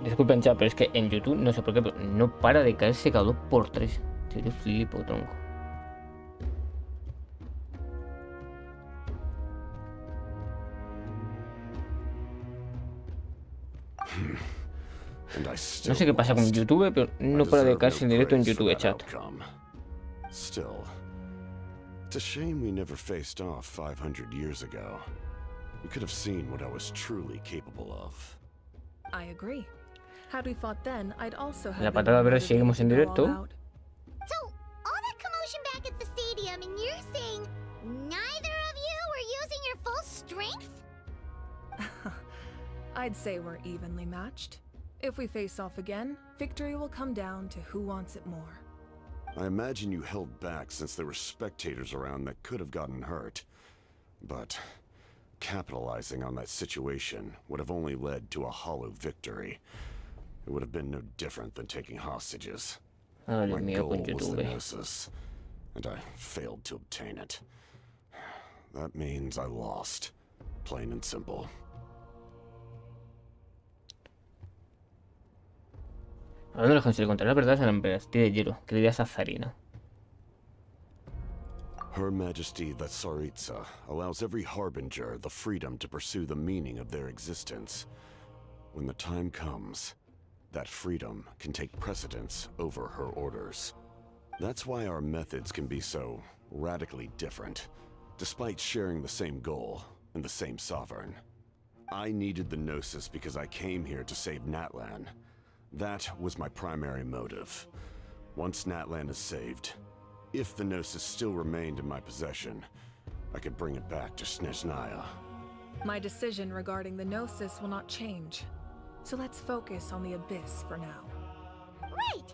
Disculpen, chat, pero es que en YouTube, no sé por qué, pero no para de caerse cada 2x3. Tío, yo flipo, tronco. No sé qué pasa con YouTube, pero no para de caerse en directo en YouTube, chat. Still, it's a shame we never faced off 500 years ago. We could have seen what I was truly capable of. I agree. Had we fought then, I'd also have La patada verde seguimos en directo. So, all that commotion back at the stadium, and you're saying neither of you were using your full strength? I'd say we're evenly matched. If we face off again, victory will come down to who wants it more. I imagine you held back since there were spectators around that could have gotten hurt. But capitalizing on that situation would have only led to a hollow victory. It would have been no different than taking hostages. My goal was the Gnosis, and I failed to obtain it. That means I lost, plain and simple. Hablando de Genshin, contra la verdad es la emperatriz de hielo, que le a Zarina. Her Majesty the Tsaritsa allows every harbinger the freedom to pursue the meaning of their existence. When the time comes, that freedom can take precedence over her orders. That's why our methods can be so radically different, despite sharing the same goal and the same sovereign. I needed the Gnosis because I came here to save Natlan. That was my primary motive. Once Natlan is saved, if the Gnosis still remained in my possession, I could bring it back to Snezhnaya. My decision regarding the Gnosis will not change. So let's focus on the Abyss for now. Right!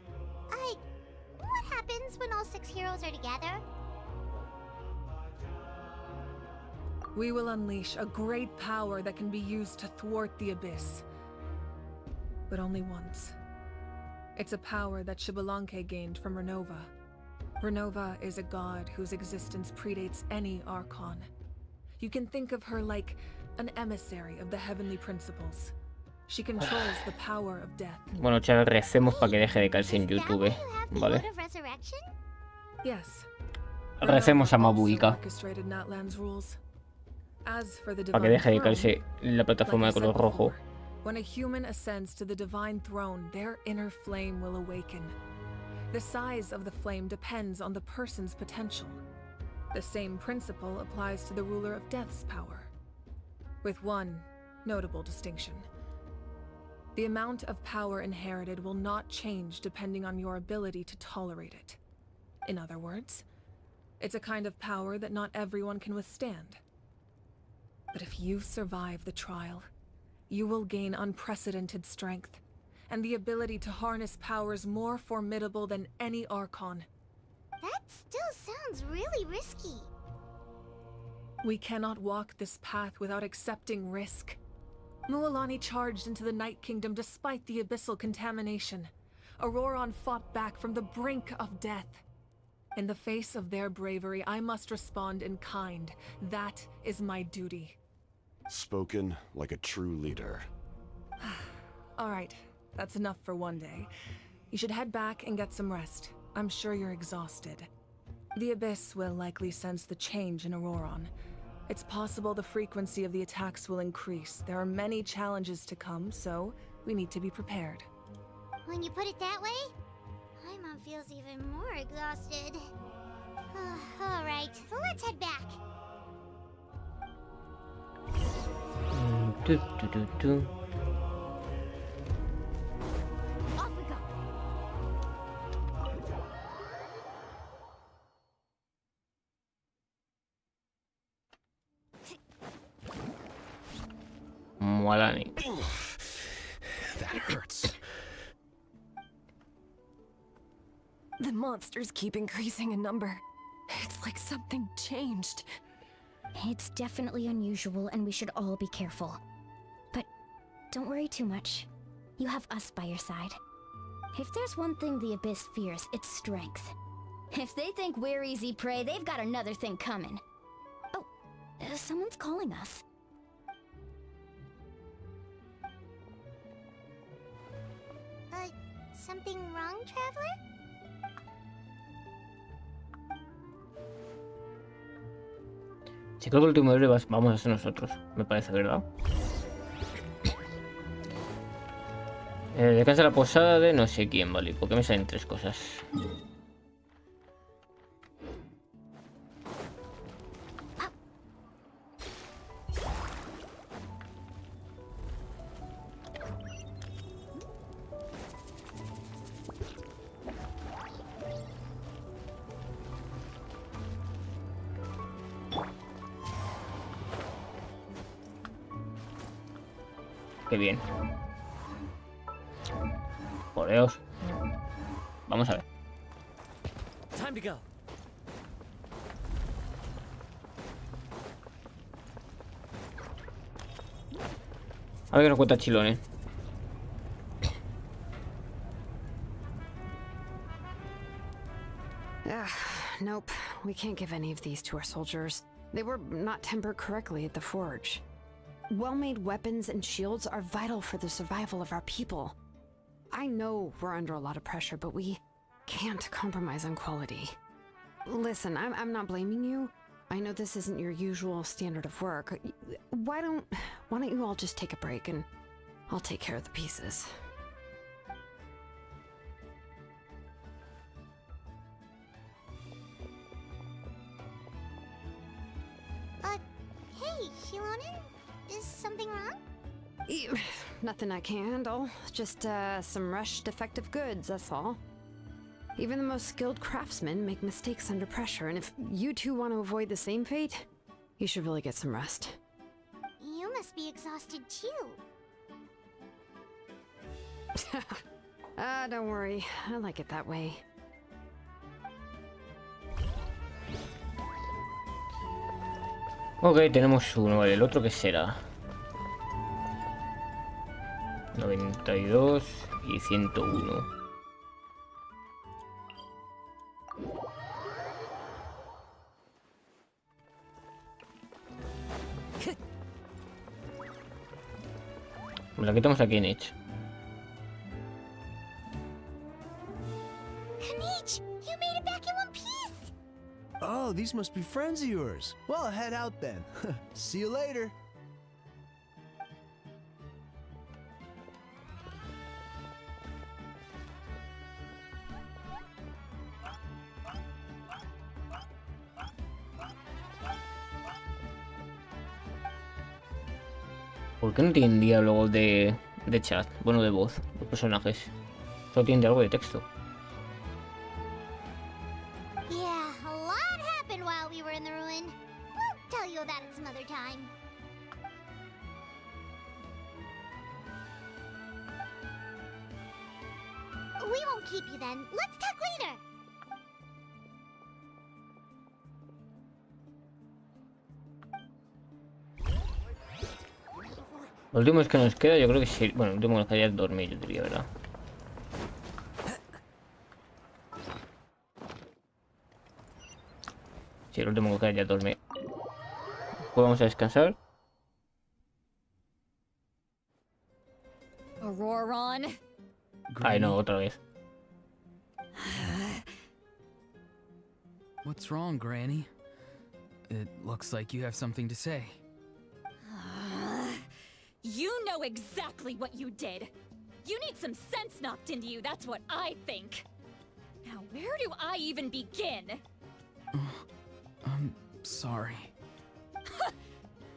What happens when all 6 heroes are together? We will unleash a great power that can be used to thwart the Abyss. But only once. It's a power that Xbalanque gained from Renova. Renova is a god whose existence predates any Archon. You can think of her like an emissary of the heavenly principles. She controls the power of death. Bueno, chavales, recemos para que deje de caerse en YouTube, ¿vale? Yes. Recemos a Mabuika para que deje de caerse la plataforma de color rojo. When a human ascends to the divine throne, their inner flame will awaken. The size of the flame depends on the person's potential. The same principle applies to the ruler of death's power, with one notable distinction. The amount of power inherited will not change depending on your ability to tolerate it. In other words, it's a kind of power that not everyone can withstand. But if you survive the trial, you will gain unprecedented strength, and the ability to harness powers more formidable than any Archon. That still sounds really risky. We cannot walk this path without accepting risk. Mualani charged into the Night Kingdom despite the abyssal contamination. Auroron fought back from the brink of death. In the face of their bravery, I must respond in kind. That is my duty. Spoken like a true leader. All right, that's enough for one day. You should head back and get some rest. I'm sure you're exhausted. The Abyss will likely sense the change in Auroron. It's possible the frequency of the attacks will increase. There are many challenges to come, so we need to be prepared. When you put it that way, my mom feels even more exhausted. All right, let's head back. Off we go. Mualani. That hurts. The monsters keep increasing in number. It's like something changed. It's definitely unusual, and we should all be careful. But don't worry too much. You have us by your side. If there's one thing the Abyss fears, it's strength. If they think we're easy prey, they've got another thing coming. Oh, someone's calling us. Something wrong, traveler? Sí, creo que el último héroe vamos a ser nosotros, me parece, ¿verdad? Descansa la posada de no sé quién, vale. ¿Por qué me salen 3 cosas? Qué bien. Por Dios. Vamos a ver. Time to go. A ver qué nos cuenta Xilonen. Nope. We can't give any of these to our soldiers. They were not tempered correctly at the forge. Well-made weapons and shields are vital for the survival of our people. I know we're under a lot of pressure, but we can't compromise on quality. Listen, I'm not blaming you. I know this isn't your usual standard of work. Why don't you all just take a break and I'll take care of the pieces. Hey, Xilonen? Is something wrong? Nothing I can handle. Just some rushed defective goods, that's all. Even the most skilled craftsmen make mistakes under pressure, and if you two want to avoid the same fate, you should really get some rest. You must be exhausted too. Don't worry. I like it that way. Ok, tenemos uno, vale. ¿El otro qué será? 92 y 101. La quitamos aquí en Edge. Kanich, you made it back in one piece! Oh, these must be friends of yours. Well, head out then. See you later. ¿Por qué no tienen diálogo de chat? Bueno, de voz, los personajes. Solo tienen diálogo de texto. Yeah, a lot happened while we were in the ruin. We'll tell you about it some other time. We won't keep you then. Let's talk later. Lo último es que nos queda, yo creo que sí. Bueno, lo último que nos queda es dormir, yo diría, ¿verdad? Sí, lo último que queda ya es dormir. Pues vamos a descansar. Auroron. Ay, no, otra vez. What's wrong, Granny? It looks like you have something to say. You know exactly what you did. You need some sense knocked into you, that's what I think. Now, where do I even begin? I'm sorry.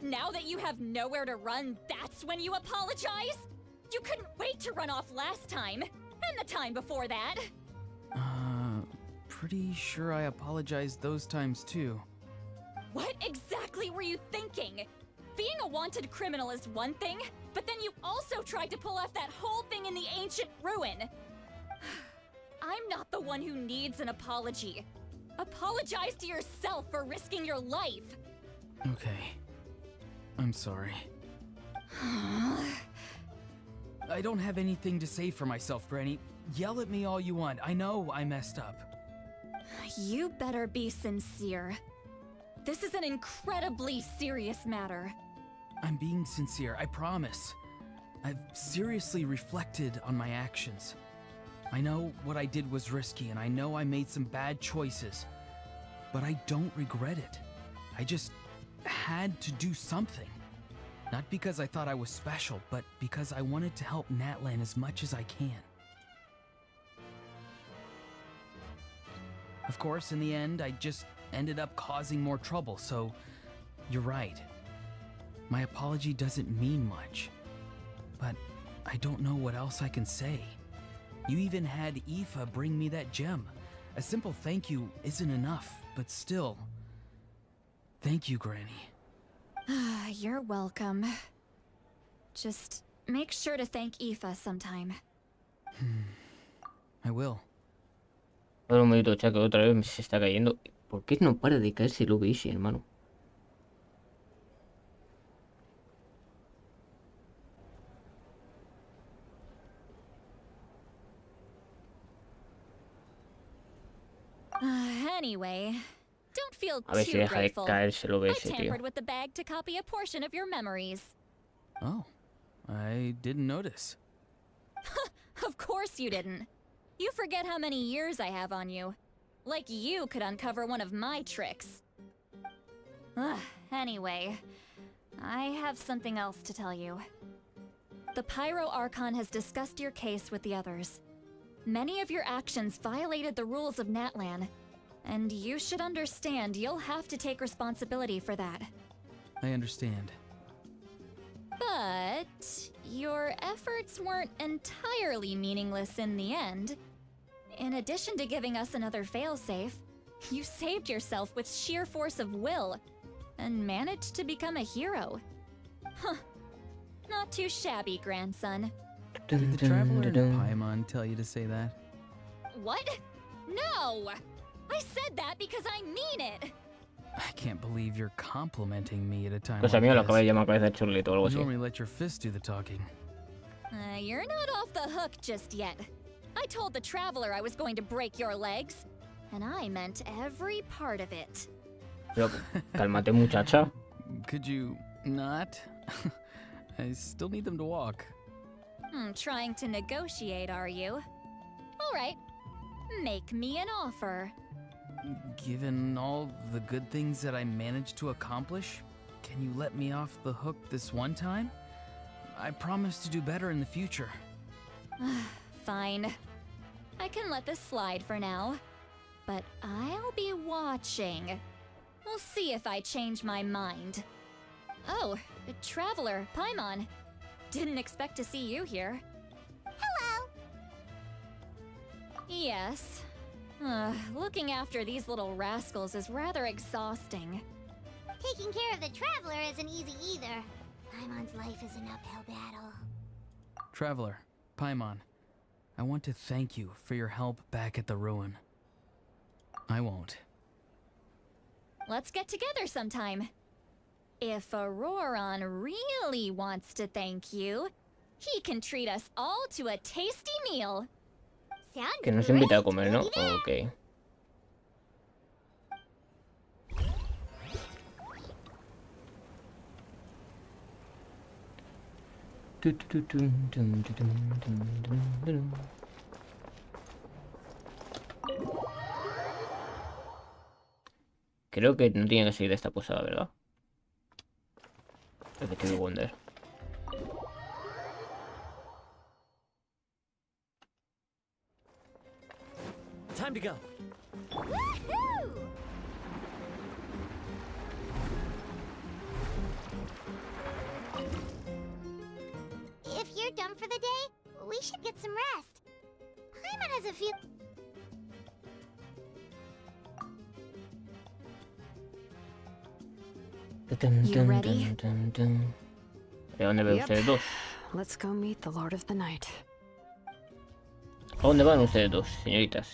Now that you have nowhere to run, that's when you apologize? You couldn't wait to run off last time, and the time before that. Pretty sure I apologized those times too. What exactly were you thinking? Being a wanted criminal is one thing, but then you also tried to pull off that whole thing in the ancient ruin. I'm not the one who needs an apology. Apologize to yourself for risking your life. Okay. I'm sorry. I don't have anything to say for myself, Granny. Yell at me all you want. I know I messed up. You better be sincere. This is an incredibly serious matter. I'm being sincere, I promise. I've seriously reflected on my actions. I know what I did was risky, and I know I made some bad choices. But I don't regret it. I just had to do something. Not because I thought I was special, but because I wanted to help Natlan as much as I can. Of course, in the end, I just ended up causing more trouble, so you're right. My apology doesn't mean much, but I don't know what else I can say. You even had Aoife bring me that gem. A simple thank you isn't enough, but still. Thank you, Granny. You're welcome. Just make sure to thank Aoife sometime. I will. Ahora un momento, chaco, otra vez se está cayendo. ¿Por qué no para de caerse el OBS, hermano? Anyway, don't feel A ver si too deja de grateful. caerse el I OBS, tío. tampered with the bag to copy a portion of your memories. Oh, I didn't notice. Of course you didn't. You forget how many years I have on you. Like you could uncover one of my tricks. Anyway, I have something else to tell you. The Pyro Archon has discussed your case with the others. Many of your actions violated the rules of Natlan, and you should understand you'll have to take responsibility for that. I understand. But your efforts weren't entirely meaningless in the end. In addition to giving us another failsafe, you saved yourself with sheer force of will and managed to become a hero. Huh. Not too shabby, grandson. Did the Traveler and Paimon tell you to say that? What? No! I said that because I mean it! I can't believe you're complimenting me at a time Pues like a mí lo this. acabé de llamar cabeza de churlito o algo You así. normally let your fist do the talking. You're not off the hook just yet. I told the Traveler I was going to break your legs, and I meant every part of it. Pero, cálmate, muchacha. Could you not? I still need them to walk. Trying to negotiate, are you? All right. Make me an offer. Given all the good things that I managed to accomplish, can you let me off the hook this one time? I promise to do better in the future. Fine. I can let this slide for now. But I'll be watching. We'll see if I change my mind. Oh, Traveler, Paimon. Didn't expect to see you here. Hello! Yes. Looking after these little rascals is rather exhausting. Taking care of the Traveler isn't easy either. Paimon's life is an uphill battle. Traveler, Paimon, I want to thank you for your help back at the ruin. I won't. Let's get together sometime. If Auroron really wants to thank you, he can treat us all to a tasty meal. Sounds Que nos great. invita a comer, ¿no? We'll be there. Ok. Creo que no tiene que salir de esta posada, ¿verdad? Efectivo Wonder. Time to go. Woohoo! If you're done for the day, we should get some rest. Paimon has a few... You ready? ¿A dónde ven Yep. ustedes dos? Let's go meet the Lord of the Night. ¿A dónde van ustedes dos, señoritas?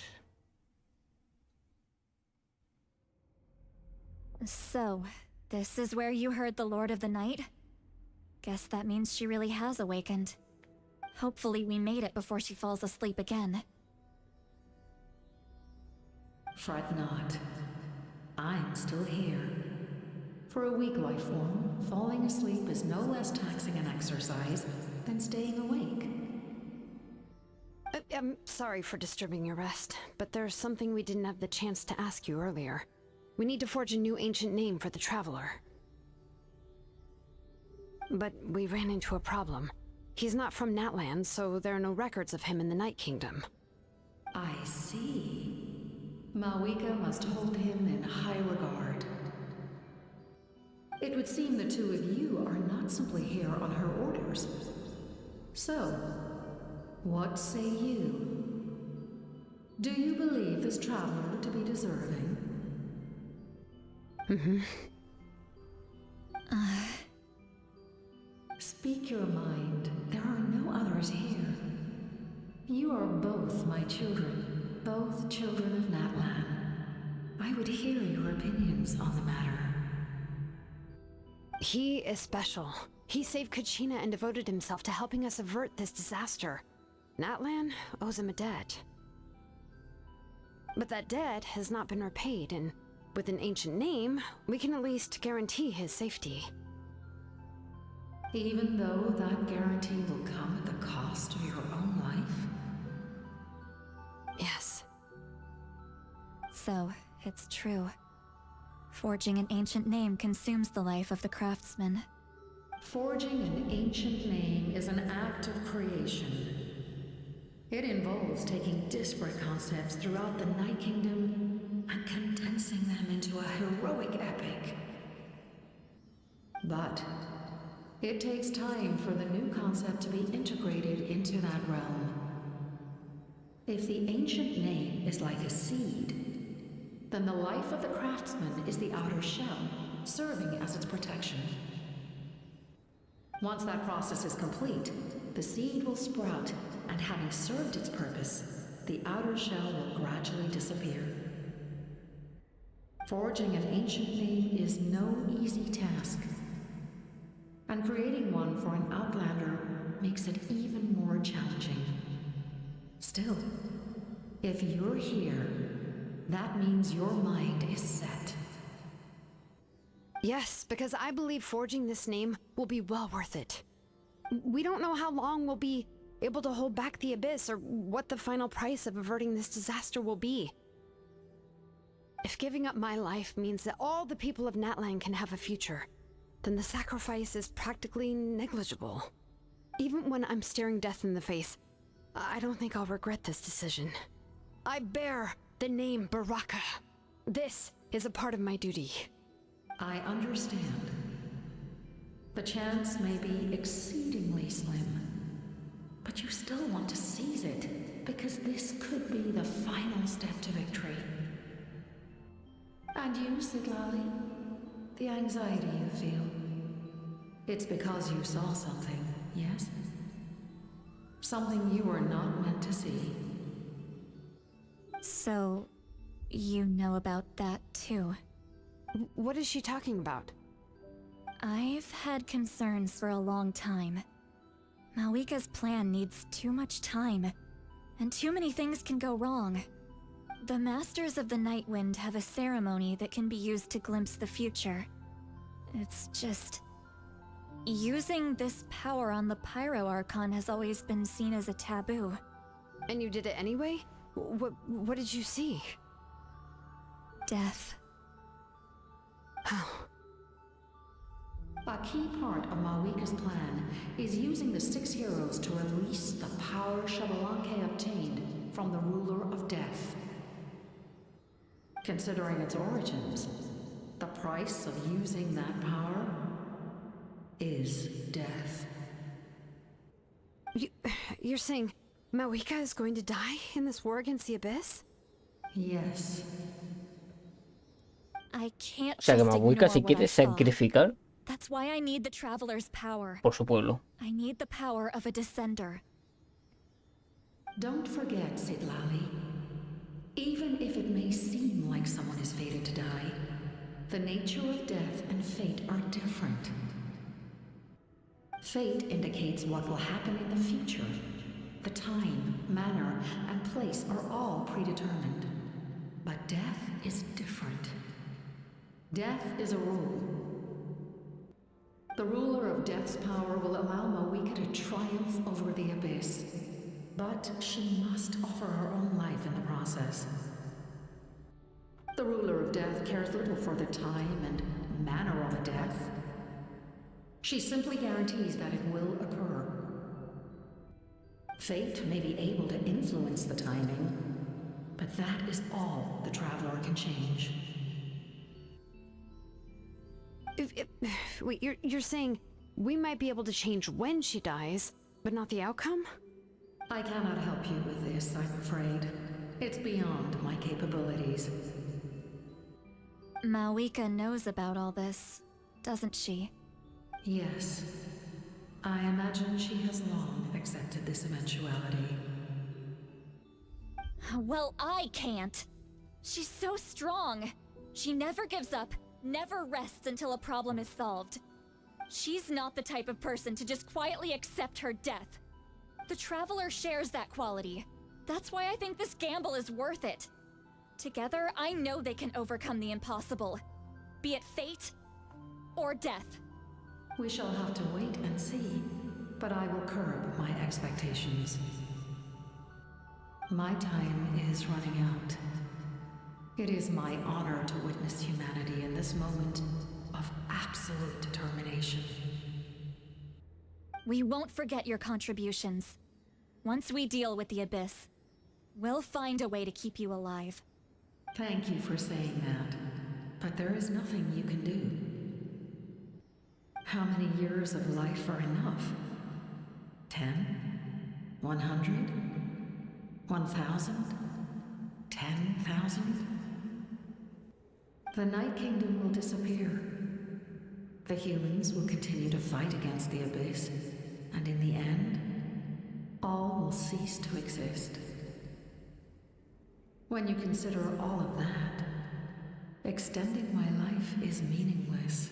So, this is where you heard the Lord of the Night? Guess that means she really has awakened. Hopefully we made it before she falls asleep again. Fret not. I'm still here. For a weak life form, falling asleep is no less taxing an exercise than staying awake. I'm sorry for disturbing your rest, but there's something we didn't have the chance to ask you earlier. We need to forge a new ancient name for the Traveler. But we ran into a problem. He's not from Natland, so there are no records of him in the Night Kingdom. I see. Mawika must hold him in high regard. It would seem the two of you are not simply here on her orders. So, what say you? Do you believe this traveler to be deserving? Speak your mind. There are no others here. You are both my children, both children of Natlan. I would hear your opinions on the matter. He is special. He saved Kachina and devoted himself to helping us avert this disaster. Natlan owes him a debt. But that debt has not been repaid, and with an ancient name, we can at least guarantee his safety. Even though that guarantee will come at the cost of your own life? Yes. So, it's true. Forging an ancient name consumes the life of the craftsman. Forging an ancient name is an act of creation. It involves taking disparate concepts throughout the Night Kingdom and condensing them into a heroic epic. But it takes time for the new concept to be integrated into that realm. If the ancient name is like a seed, then the life of the craftsman is the outer shell, serving as its protection. Once that process is complete, the seed will sprout, and having served its purpose, the outer shell will gradually disappear. Forging an ancient name is no easy task, and creating one for an outlander makes it even more challenging. Still, if you're here, that means your mind is set. Yes, because I believe forging this name will be well worth it. We don't know how long we'll be able to hold back the Abyss or what the final price of averting this disaster will be. If giving up my life means that all the people of Natlan can have a future, then the sacrifice is practically negligible. Even when I'm staring death in the face, I don't think I'll regret this decision. I bear the name Baraka. This is a part of my duty. I understand. The chance may be exceedingly slim, but you still want to seize it, because this could be the final step to victory. And you, Sidlali, the anxiety you feel, it's because you saw something, yes? Something you were not meant to see. So, you know about that too? What is she talking about? I've had concerns for a long time. Mawika's plan needs too much time, and too many things can go wrong. The Masters of the Night Wind have a ceremony that can be used to glimpse the future. It's just... using this power on the Pyro Archon has always been seen as a taboo. And you did it anyway? What did you see? Death. Oh. A key part of Mawika's plan is using the 6 heroes to release the power Xbalanque obtained from the ruler of death. Considering its origins, the price of using that power is death. You're saying Mawika is going to die in this war against the Abyss? Yes. I can't O sea que just Mawika ignore se what quiere I saw. sacrificar That's why I need the Traveler's power. por su pueblo. I need the power of a Descender. Don't forget, Sidlali. Even if it may seem like someone is fated to die, the nature of death and fate are different. Fate indicates what will happen in the future. The time, manner, and place are all predetermined. But death is different. Death is a rule. The ruler of Death's power will allow Mawika to triumph over the Abyss. but she must offer her own life in the process. The ruler of death cares little for the time and manner of a death. She simply guarantees that it will occur. Fate may be able to influence the timing, but that is all the Traveler can change. Wait, you're saying we might be able to change when she dies, but not the outcome? I cannot help you with this, I'm afraid. It's beyond my capabilities. Malwika knows about all this, doesn't she? Yes. I imagine she has long accepted this eventuality. Well, I can't. She's so strong. She never gives up, never rests until a problem is solved. She's not the type of person to just quietly accept her death. The Traveler shares that quality. That's why I think this gamble is worth it. Together, I know they can overcome the impossible. Be it fate or death. We shall have to wait and see, but I will curb my expectations. My time is running out. It is my honor to witness humanity in this moment of absolute determination. We won't forget your contributions. Once we deal with the Abyss, we'll find a way to keep you alive. Thank you for saying that, but there is nothing you can do. How many years of life are enough? 10? 100? 1,000? 10,000? The Night Kingdom will disappear. The humans will continue to fight against the Abyss, and in the end, all will cease to exist. When you consider all of that, extending my life is meaningless.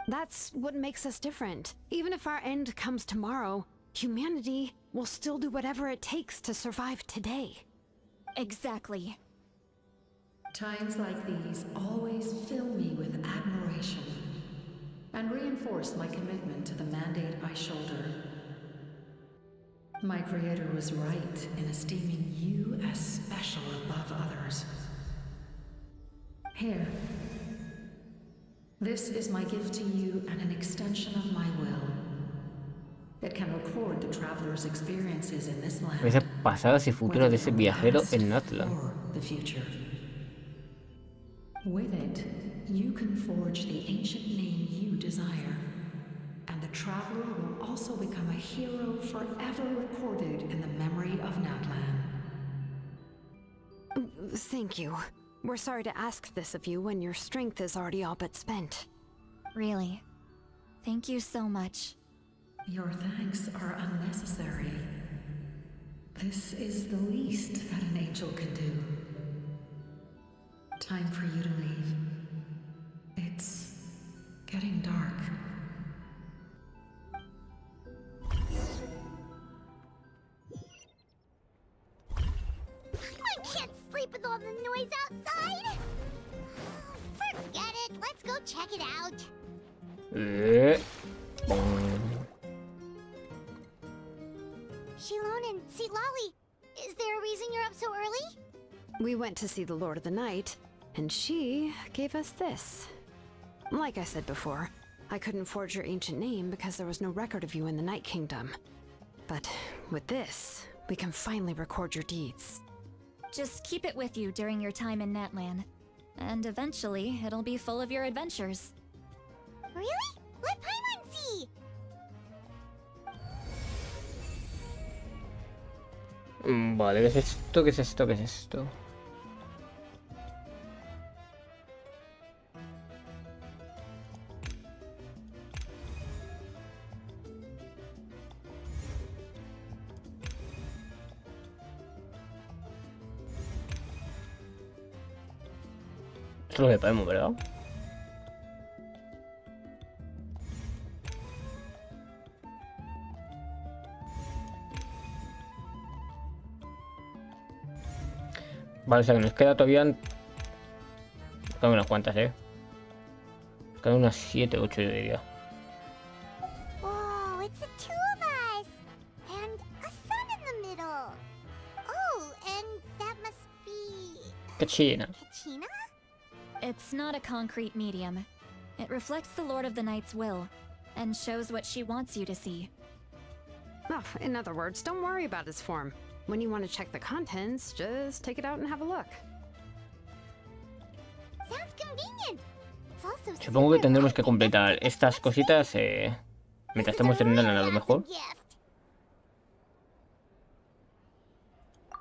That's what makes us different. Even if our end comes tomorrow, humanity will still do whatever it takes to survive today. Exactly. Times like these always fill me with admiration and reinforce my commitment to the mandate I shoulder. My creator was right in esteeming you as special above others. Here. This is my gift to you and an extension of my will. It can record the traveler's experiences in this land. Esas pasadas y futuras de ese viajero en Atlas. The future. With it, you can forge the ancient name you desire, and the traveler will also become a hero forever recorded in the memory of Natlan. Thank you. We're sorry to ask this of you when your strength is already all but spent. Really. Thank you so much. Your thanks are unnecessary. This is the least that an angel can do. Time for you to leave. It's getting dark. I can't sleep with all the noise outside. Forget it. Let's go check it out. Xilonen, Lolly, is there a reason you're up so early? We went to see the Lord of the Night, and she gave us this. Like I said before, I couldn't forge your ancient name because there was no record of you in the Night Kingdom. But with this, we can finally record your deeds. Just keep it with you during your time in Natlan. And eventually, it'll be full of your adventures. Really? Let Paimon see! Vale, ¿qué es esto? ¿Qué es esto? ¿Qué es esto? Esto es lo que podemos, ¿verdad? Vale, o sea que nos queda todavía... Nos quedan unas cuantas, Nos quedan unas 7, 8 yo diría. Whoa, it's the two of us! And a Kachina. Kachina? It's not a concrete medium. It reflects the Lord of the Night's will, and shows what she wants you to see. Oh, in other words, don't worry about its form. When you want to check the contents, just take it out and have a look. Sounds convenient. It's also Supongo que super tendremos que light. completar estas cositas mientras estemos terminando a lo mejor. Gift.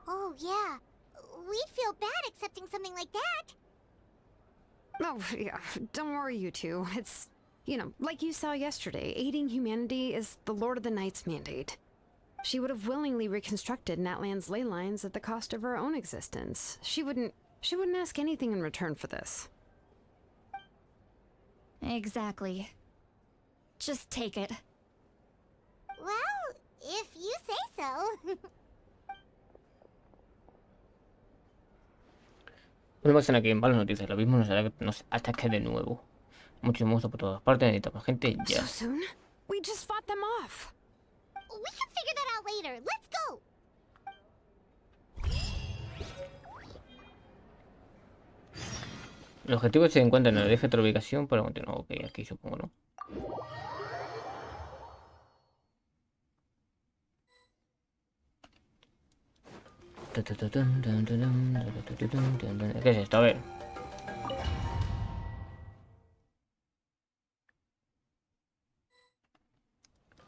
Oh yeah, we'd feel bad accepting something like that. Oh, yeah, don't worry, you two. It's, you know, like you saw yesterday, aiding humanity is the Lord of the Night's mandate. She would have willingly reconstructed Natlan's ley lines at the cost of her own existence. She wouldn't ask anything in return for this. Exactly. Just take it. Well, if you say so. Una vez aquí en malas noticias, el abismo nos ataque de nuevo. Muchos monstruos por todas partes, necesitamos gente ya. So soon? We just fought them off. We can figure that out later. Let's go. El objetivo se encuentra en el eje de la ubicación para continuar. Ok, aquí supongo, ¿no? ¿Qué es esto? A ver.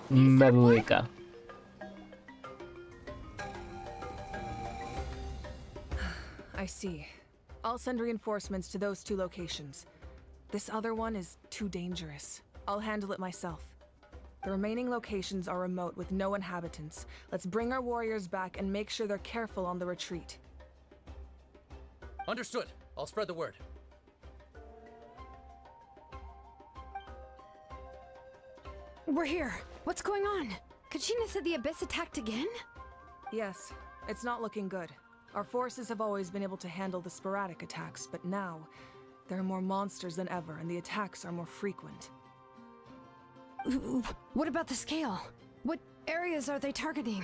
Babuica. I see. I'll send reinforcements to those 2 locations. This other one is too dangerous. I'll handle it myself. The remaining locations are remote with no inhabitants. Let's bring our warriors back and make sure they're careful on the retreat. Understood. I'll spread the word. We're here. What's going on? Kachina said the Abyss attacked again? Yes, it's not looking good. Our forces have always been able to handle the sporadic attacks, but now there are more monsters than ever, and the attacks are more frequent. Ooh, what about the scale? What areas are they targeting?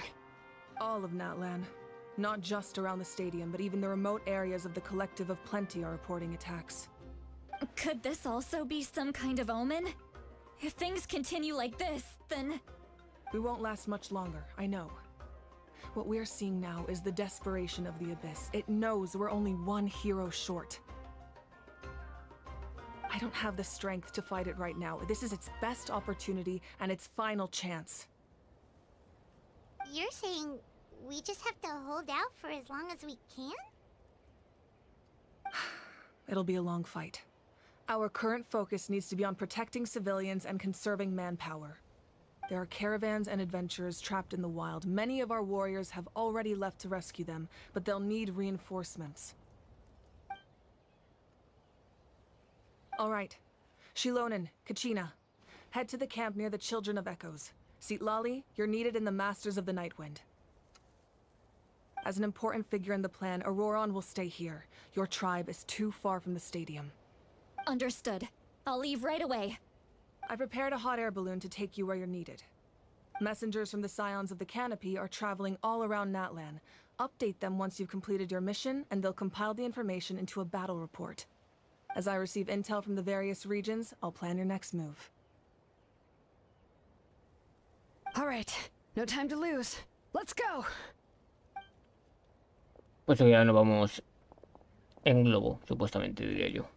All of Natlan. Not just around the stadium, but even the remote areas of the Collective of Plenty are reporting attacks. Could this also be some kind of omen? If things continue like this, then... We won't last much longer, I know. What we're seeing now is the desperation of the Abyss. It knows we're only one hero short. I don't have the strength to fight it right now. This is its best opportunity and its final chance. You're saying we just have to hold out for as long as we can? It'll be a long fight. Our current focus needs to be on protecting civilians and conserving manpower. There are caravans and adventurers trapped in the wild. Many of our warriors have already left to rescue them, but they'll need reinforcements. All right. Xilonen, Kachina. Head to the camp near the Children of Echoes. Lali, you're needed in the Masters of the Nightwind. As an important figure in the plan, Auroron will stay here. Your tribe is too far from the stadium. Understood. I'll leave right away. I prepared a hot air balloon to take you where you're needed. Messengers from the Scions of the Canopy are traveling all around Natlan. Update them once you've completed your mission, and they'll compile the information into a battle report. As I receive intel from the various regions, I'll plan your next move. All right, no time to lose. Let's go. Pues ya nos vamos en globo, supuestamente, diría yo.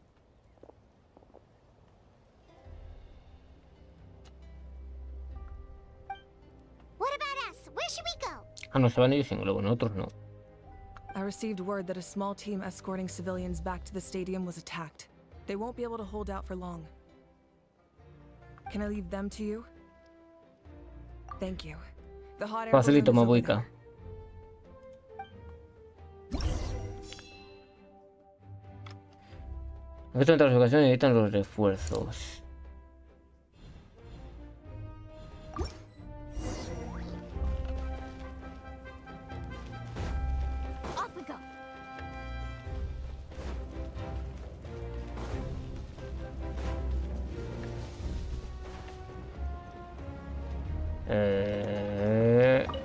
What about us? Where should we go? Ah, no, se van ellos en globo, nosotros no. I received word that a small team escorting civilians back to the stadium was attacked. They won't be able to hold out for long. Can I leave them to you? Thank you. The hot air balloon Facilito, is over Mabuica. there. En otras ocasiones necesitan los refuerzos. Off we go.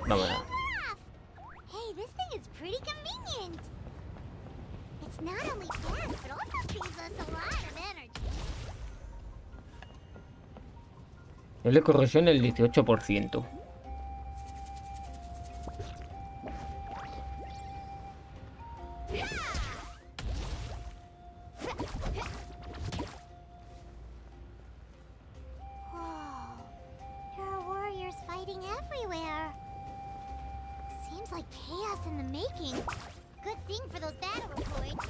Vámonos. Hey, this thing is pretty convenient. It's not Nivel de corrosión del 18%. There are warriors fighting everywhere. Seems like chaos in the making. Good thing for those battle reports.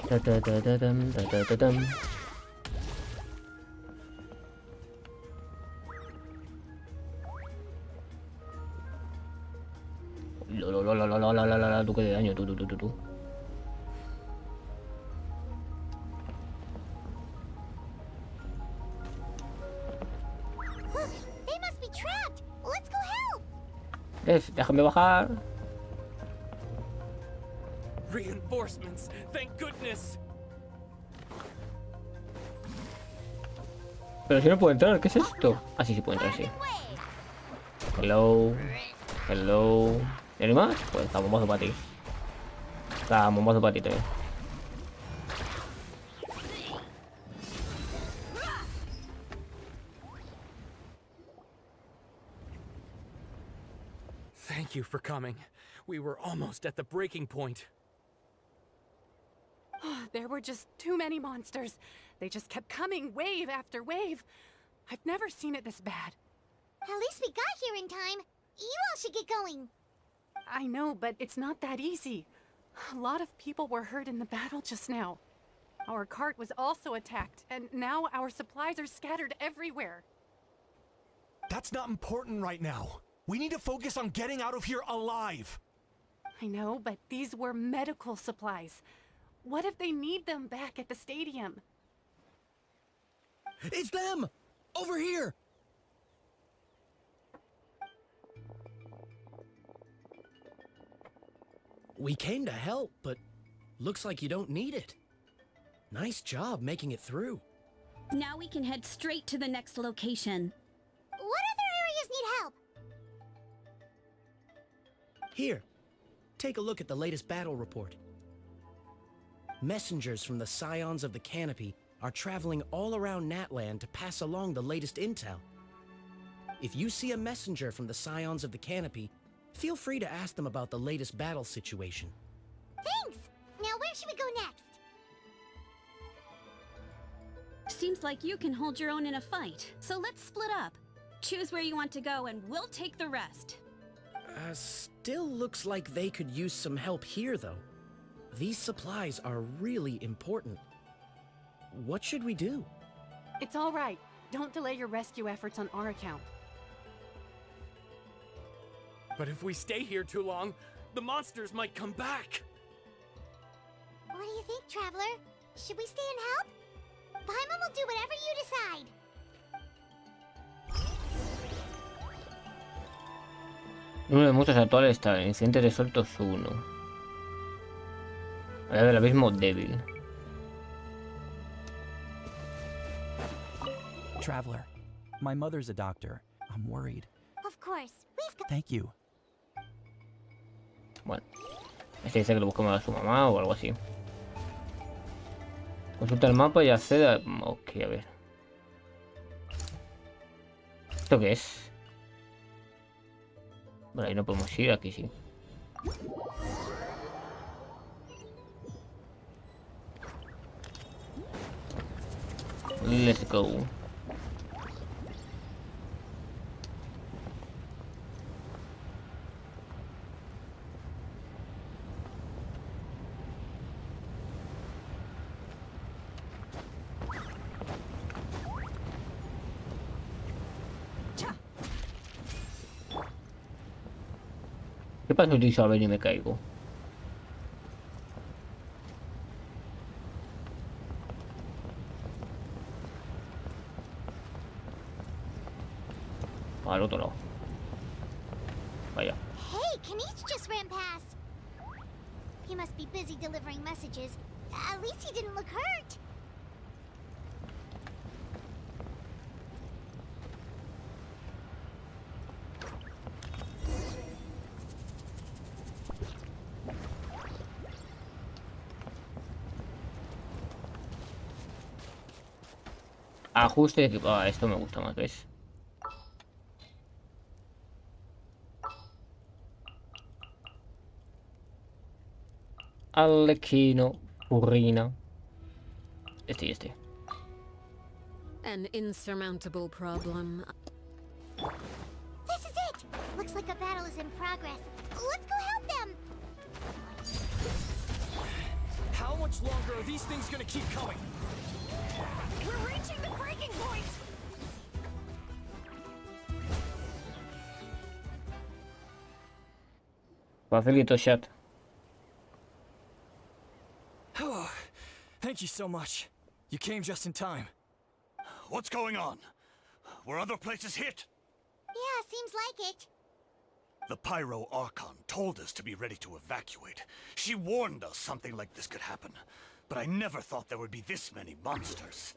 Da, da, da, da, dam, da, da, da, dam. Tú qué de daño, tú. They must be trapped. Let's go help. Déjame bajar. Reinforcements, thank goodness. Pero si no puedo entrar, ¿qué es esto? Ah, sí, sí puedo entrar, sí. Hello. ¿Y hay más? Pues está bombazo para ti. Está bombazo para ti también. Thank you for coming. We were almost at the breaking point. There were just too many monsters. They just kept coming, wave after wave. I've never seen it this bad. At least we got here in time. You all should get going. I know, but it's not that easy. A lot of people were hurt in the battle just now. Our cart was also attacked, and now our supplies are scattered everywhere. That's not important right now. We need to focus on getting out of here alive. I know, but these were medical supplies. What if they need them back at the stadium? It's them! Over here! We came to help, but looks like you don't need it. Nice job making it through. Now we can head straight to the next location. What other areas need help? Here, take a look at the latest battle report. Messengers from the Scions of the Canopy are traveling all around Natland to pass along the latest intel. If you see a messenger from the Scions of the Canopy, feel free to ask them about the latest battle situation. Thanks! Now where should we go next? Seems like you can hold your own in a fight, so let's split up. Choose where you want to go and we'll take the rest. Still looks like they could use some help here, though. These supplies are really important. What should we do? It's all right. Don't delay your rescue efforts on our account. But if we stay here too long, the monsters might come back. What do you think, Traveler? Should we stay and help? Paimon will do whatever you decide. Número de monstruos actuales está en incidentes resueltos 1. Área del abismo débil. Traveler, my mother's a doctor. I'm worried. Of course, we've got... Thank you. Bueno, este dice que lo busquemos a su mamá o algo así. Consulta el mapa y accede a... Ok, a ver. ¿Esto qué es? Bueno, ahí no podemos ir, aquí sí. Let's go. ¿Qué pasa si utilizo a ver y me caigo? Al otro lado. Vaya. Hey, Kanish just ran past. He must be busy delivering messages. At least he didn't look hurt. Ajuste de equipo. Ah, esto me gusta más, ¿ves? Arlequino, Urrina. Este y este. An insurmountable problem. This is it! Looks like a battle is in progress. Let's go help them! How much longer are these things gonna keep coming? We're reaching the breaking point! Facilito chat. Oh, thank you so much. You came just in time. What's going on? Were other places hit? Yeah, seems like it. The Pyro Archon told us to be ready to evacuate. She warned us something like this could happen. But I never thought there would be this many monsters.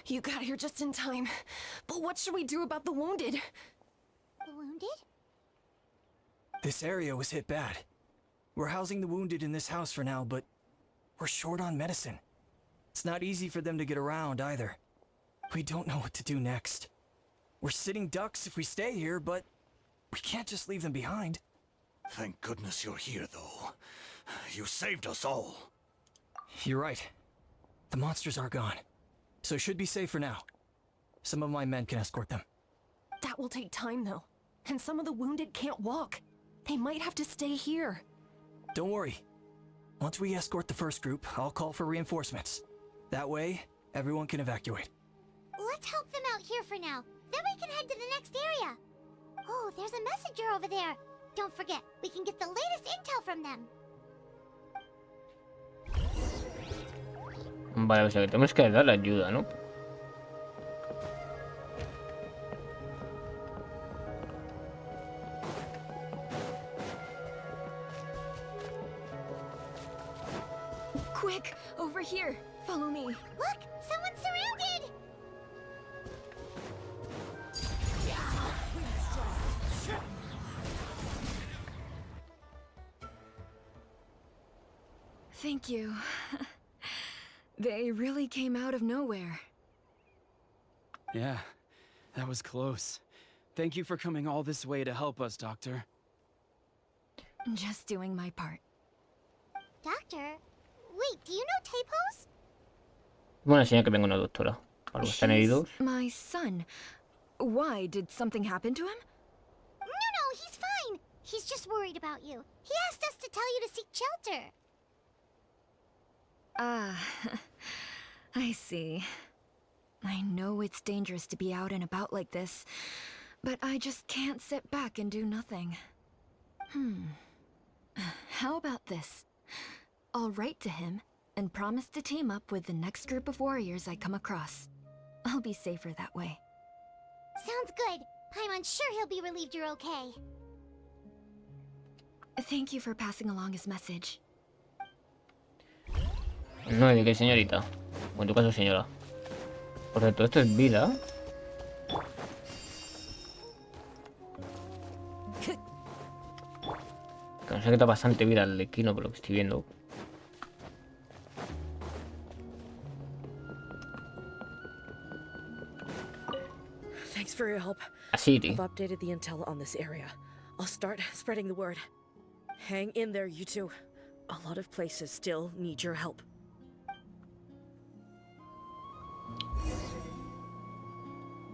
You got here just in time. But what should we do about the wounded? The wounded? This area was hit bad. We're housing the wounded in this house for now, but we're short on medicine. It's not easy for them to get around either. We don't know what to do next. We're sitting ducks if we stay here, but we can't just leave them behind. Thank goodness you're here, though. You saved us all. You're right. The monsters are gone, so it should be safe for now. Some of my men can escort them. That will take time, though. And some of the wounded can't walk. They might have to stay here. Don't worry. Once we escort the first group, I'll call for reinforcements. That way, everyone can evacuate. Let's help them out here for now. Then we can head to the next area. Oh, there's a messenger over there. Don't forget, we can get the latest intel from them. Vale, o sea que tenemos que dar la ayuda, ¿no? Quick, over here. Follow me. Look, someone's surrounded. Thank you. They really came out of nowhere. Yeah, that was close. Thank you for coming all this way to help us, Doctor. Just doing my part. Doctor? Wait, do you know Tapos? Bueno, enseña que vengo una doctora. ¿Algo están heridos? My son. Why? Did something happen to him? No, he's fine. He's just worried about you. He asked us to tell you to seek shelter. Ah, I see. I know it's dangerous to be out and about like this, but I just can't sit back and do nothing. How about this? I'll write to him and promise to team up with the next group of warriors I come across. I'll be safer that way. Sounds good. I'm unsure he'll be relieved you're okay. Thank you for passing along his message. No, ¿de qué, señorita? O en tu caso, señora. Por cierto, esto es vida. Que no sé, quita bastante vida al equino por lo que estoy viendo. Thanks for your help. Así, I've updated the intel on this area. I'll start spreading the word. Hang in there, you two. A lot of places still need your help.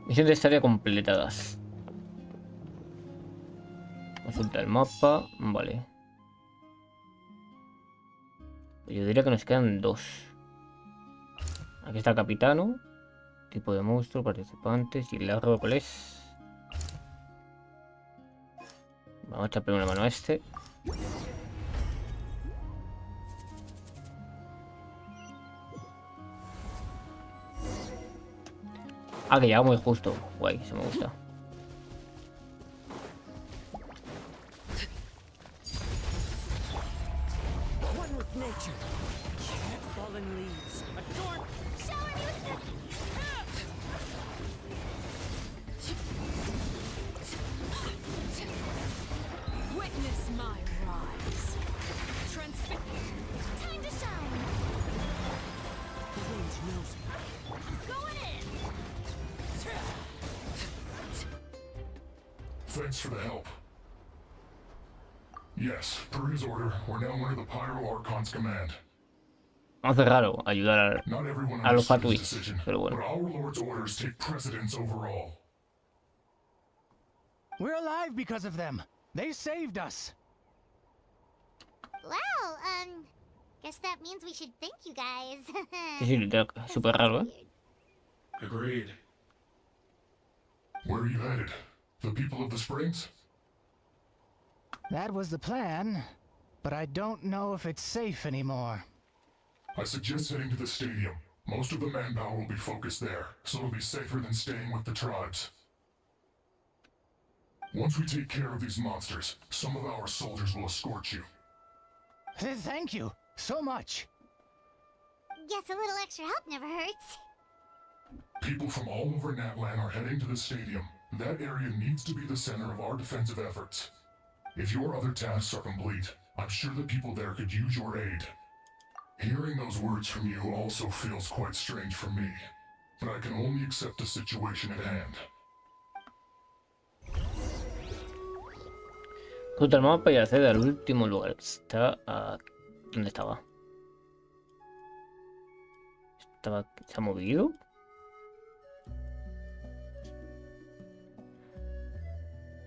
Misiones de esta área completadas. Consulta el mapa. Vale. Yo diría que nos quedan dos. Aquí está el capitano. Tipo de monstruo, participantes y la roles. Vamos a echar primero una mano a este. Ah, que llega muy justo. Guay, se me gusta. One with nature. Fallen leaves. Adorn. Shower me with the... Witness my rise. Time to shine. The wind knows me. Going in. Thanks for the help. Yes, per his order, we're now under the Pyro Archon's command. Hace raro ayudar Not everyone a los understood his Fatwis, decision, pero but bueno. our Lord's orders take precedence over all. We're alive because of them. They saved us. Well, guess that means we should thank you guys. Sí, sí, literal, súper raro, ¿eh? Agreed. Where are you headed? The people of the Springs? That was the plan, but I don't know if it's safe anymore. I suggest heading to the stadium. Most of the manpower will be focused there, so it'll be safer than staying with the tribes. Once we take care of these monsters, some of our soldiers will escort you. Thank you so much. Guess a little extra help never hurts. People from all over Natlan are heading to the stadium. That area needs to be the center of our defensive efforts. If your other tasks are complete, I'm sure the people there could use your aid. Hearing those words from you also feels quite strange for me, but I can only accept the situation at hand. Cruza el mapa y accede al último lugar. Está... ¿Dónde estaba? ¿Se ha movido?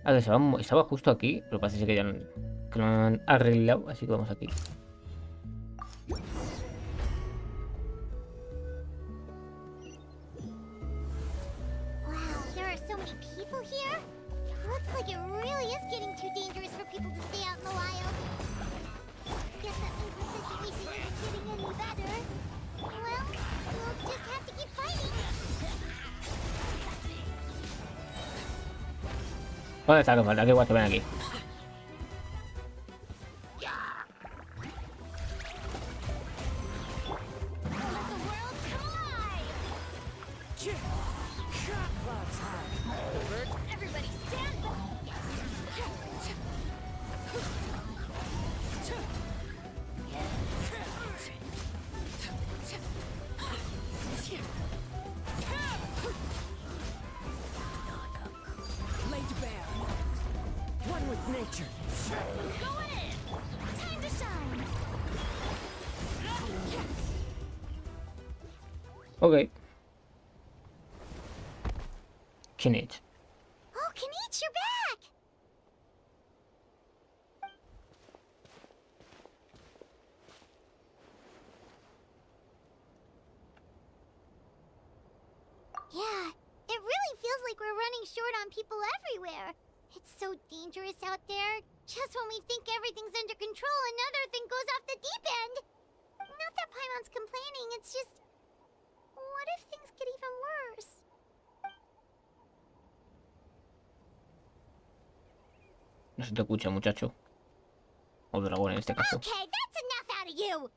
Ah, que estaba justo aquí, pero parece que ya que lo han arreglado, así que vamos aquí. Wow, there are so many people here. Looks like it really is getting too dangerous for people to stay out in the wild. Guess that means the situation isn't getting any better. Well, we'll just have to keep fighting. ¿Dónde está? Que falta que guacho ven aquí. Okay. Kinich. Oh, Kinich, you're back! Yeah, it really feels like we're running short on people everywhere. It's so dangerous out there. Just when we think everything's under control, another thing goes off the deep end. Not that Paimon's complaining, it's just... What if things get even worse? No se te escucha, muchacho. O dragón en este caso. Okay, that's enough out of you!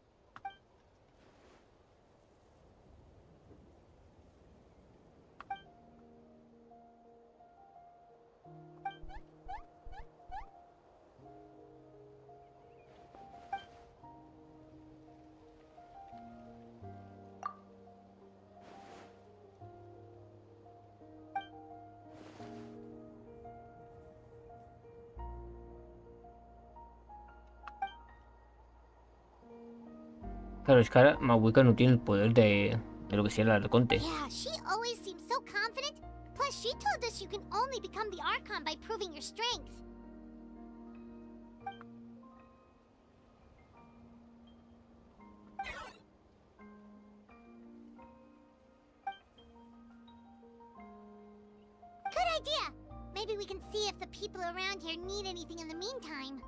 Claro, es que ahora Mahuika no tiene el poder de lo que sea el arconte. Yeah, she always seems so confident. Plus, she told us you can only become the Archon by proving your strength. Good idea! Maybe we can see if the people around here need anything in the meantime.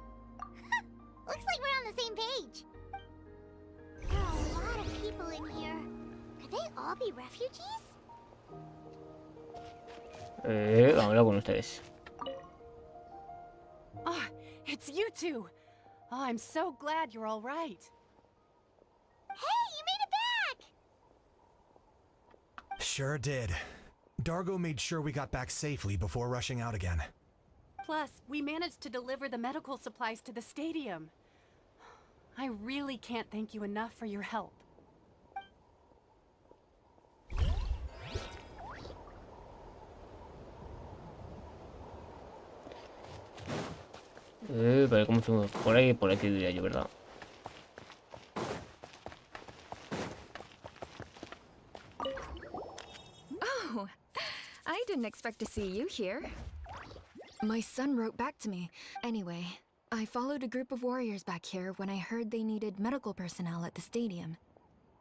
Looks like we're on the same page. There are a lot of people in here. Could they all be refugees? Vamos a hablar con ustedes. Ah, it's you two. Oh, I'm so glad you're all right. Hey, you made it back! Sure did. Dargo made sure we got back safely before rushing out again. Plus, we managed to deliver the medical supplies to the stadium. I really can't thank you enough for your help. Pero como subimos por aquí diría yo, ¿verdad? Oh, I didn't expect to see you here. My son wrote back to me. Anyway, I followed a group of warriors back here when I heard they needed medical personnel at the stadium.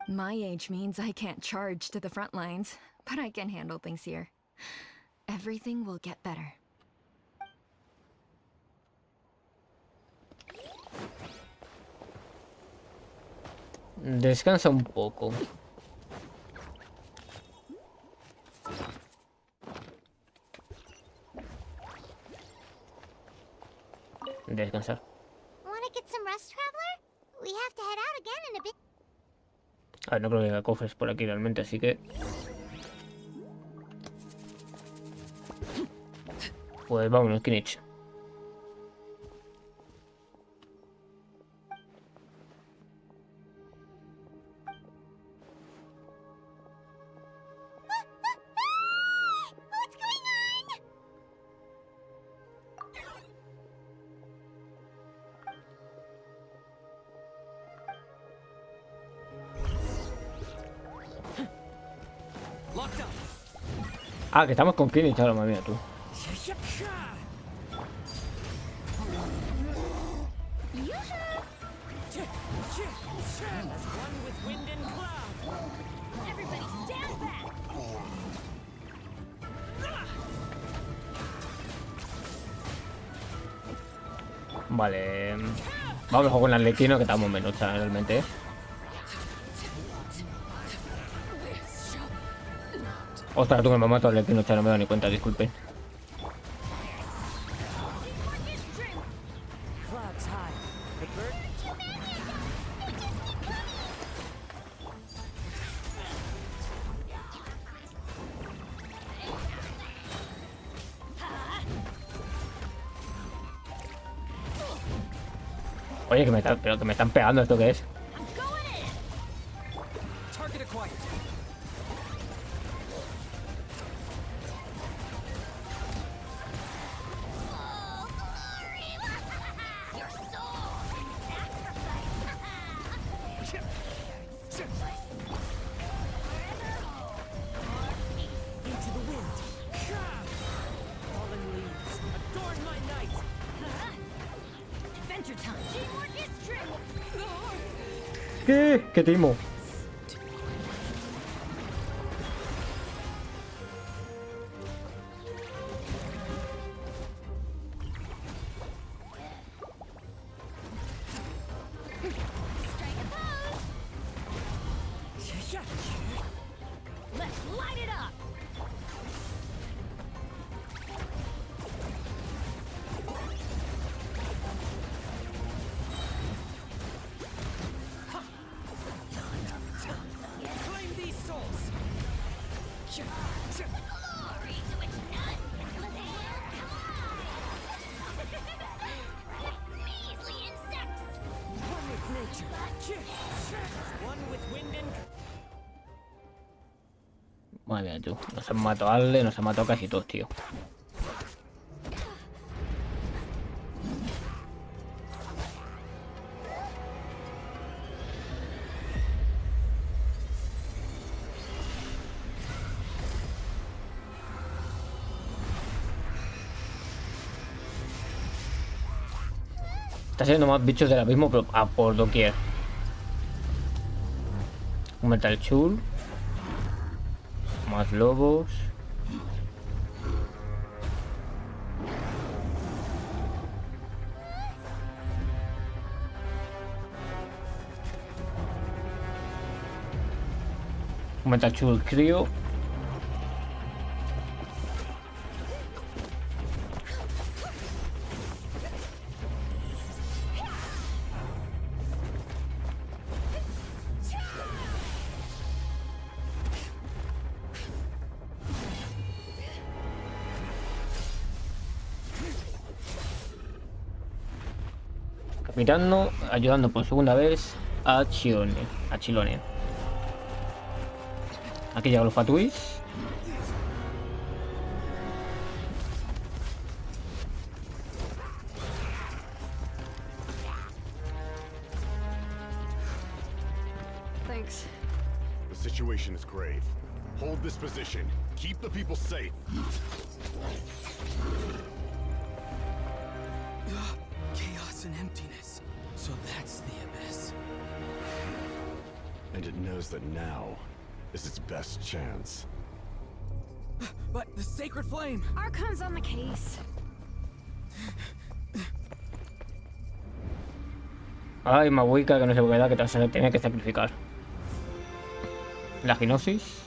My age means I can't charge to the front lines, but I can handle things here. Everything will get better. Descansa un poco. Descansar. Wanna get some rest, traveler? We have to head out again in a bit. A ver, no creo que haya cofres por aquí realmente, así que... Pues vámonos, Kinich. What's going on? Ah, que estamos con Kinich ahora, madre mía, tú. Vale. Vamos a jugar con el Arlequino, que estamos menos realmente, ¿eh? Ostras, tú que me mato al Arlequino, no me doy ni cuenta, disculpen. Oye, pero que me están pegando, ¿esto qué es? ¿Qué? ¿Qué timo? Madre mía, tú. Nos han matado a Ale, nos han matado casi todos, tío. Está saliendo más bichos del abismo, pero a por doquier. Un metal chul. Más lobos. Un metal chul crío. Mirando, ayudando por segunda vez a Xilonen. Aquí llegan los Fatuis. Thanks. The situation is grave. Hold this position. Keep the people safe. Chaos and emptiness. So that's the abyss. And it knows that now is its best chance. But the sacred flame! Archon's on the case. Ay, Mabuika, que no sé por qué da, que se tiene que sacrificar. La ginosis.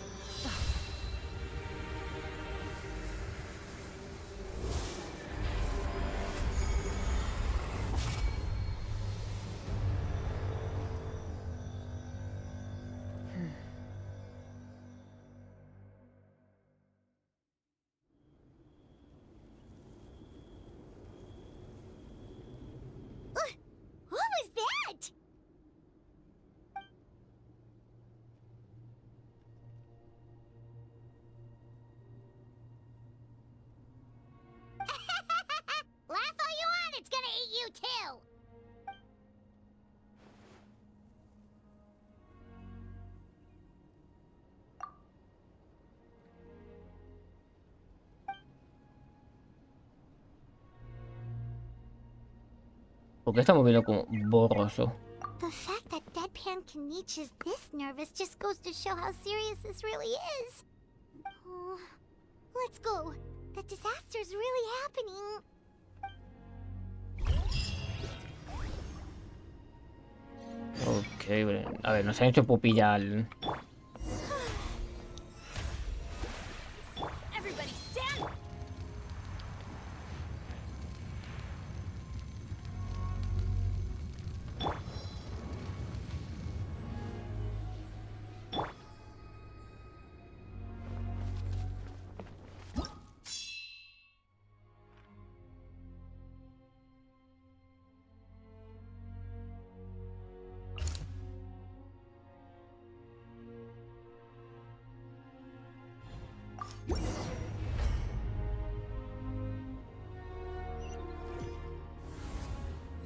What was that? Laugh all you want, it's gonna eat you too! ¿Por qué estamos viendo como borroso? The fact that Deadpan Kanich is this nervous just goes to show how serious this really is. Oh, let's go. The disaster's really happening. Ok, a ver, nos han hecho pupilla al... Everybody stand!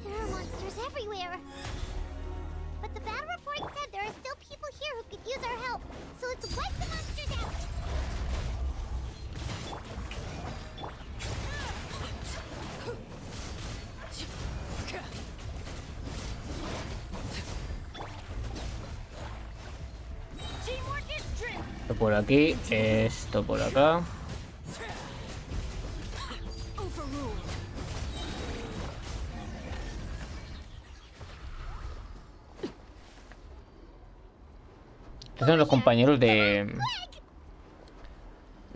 There are monsters everywhere. But the battle report said there are still people here who could use our help. So let's wipe the monsters out. Teamwork is true! Esto por aquí, esto por acá. Overruled. Estos son los compañeros de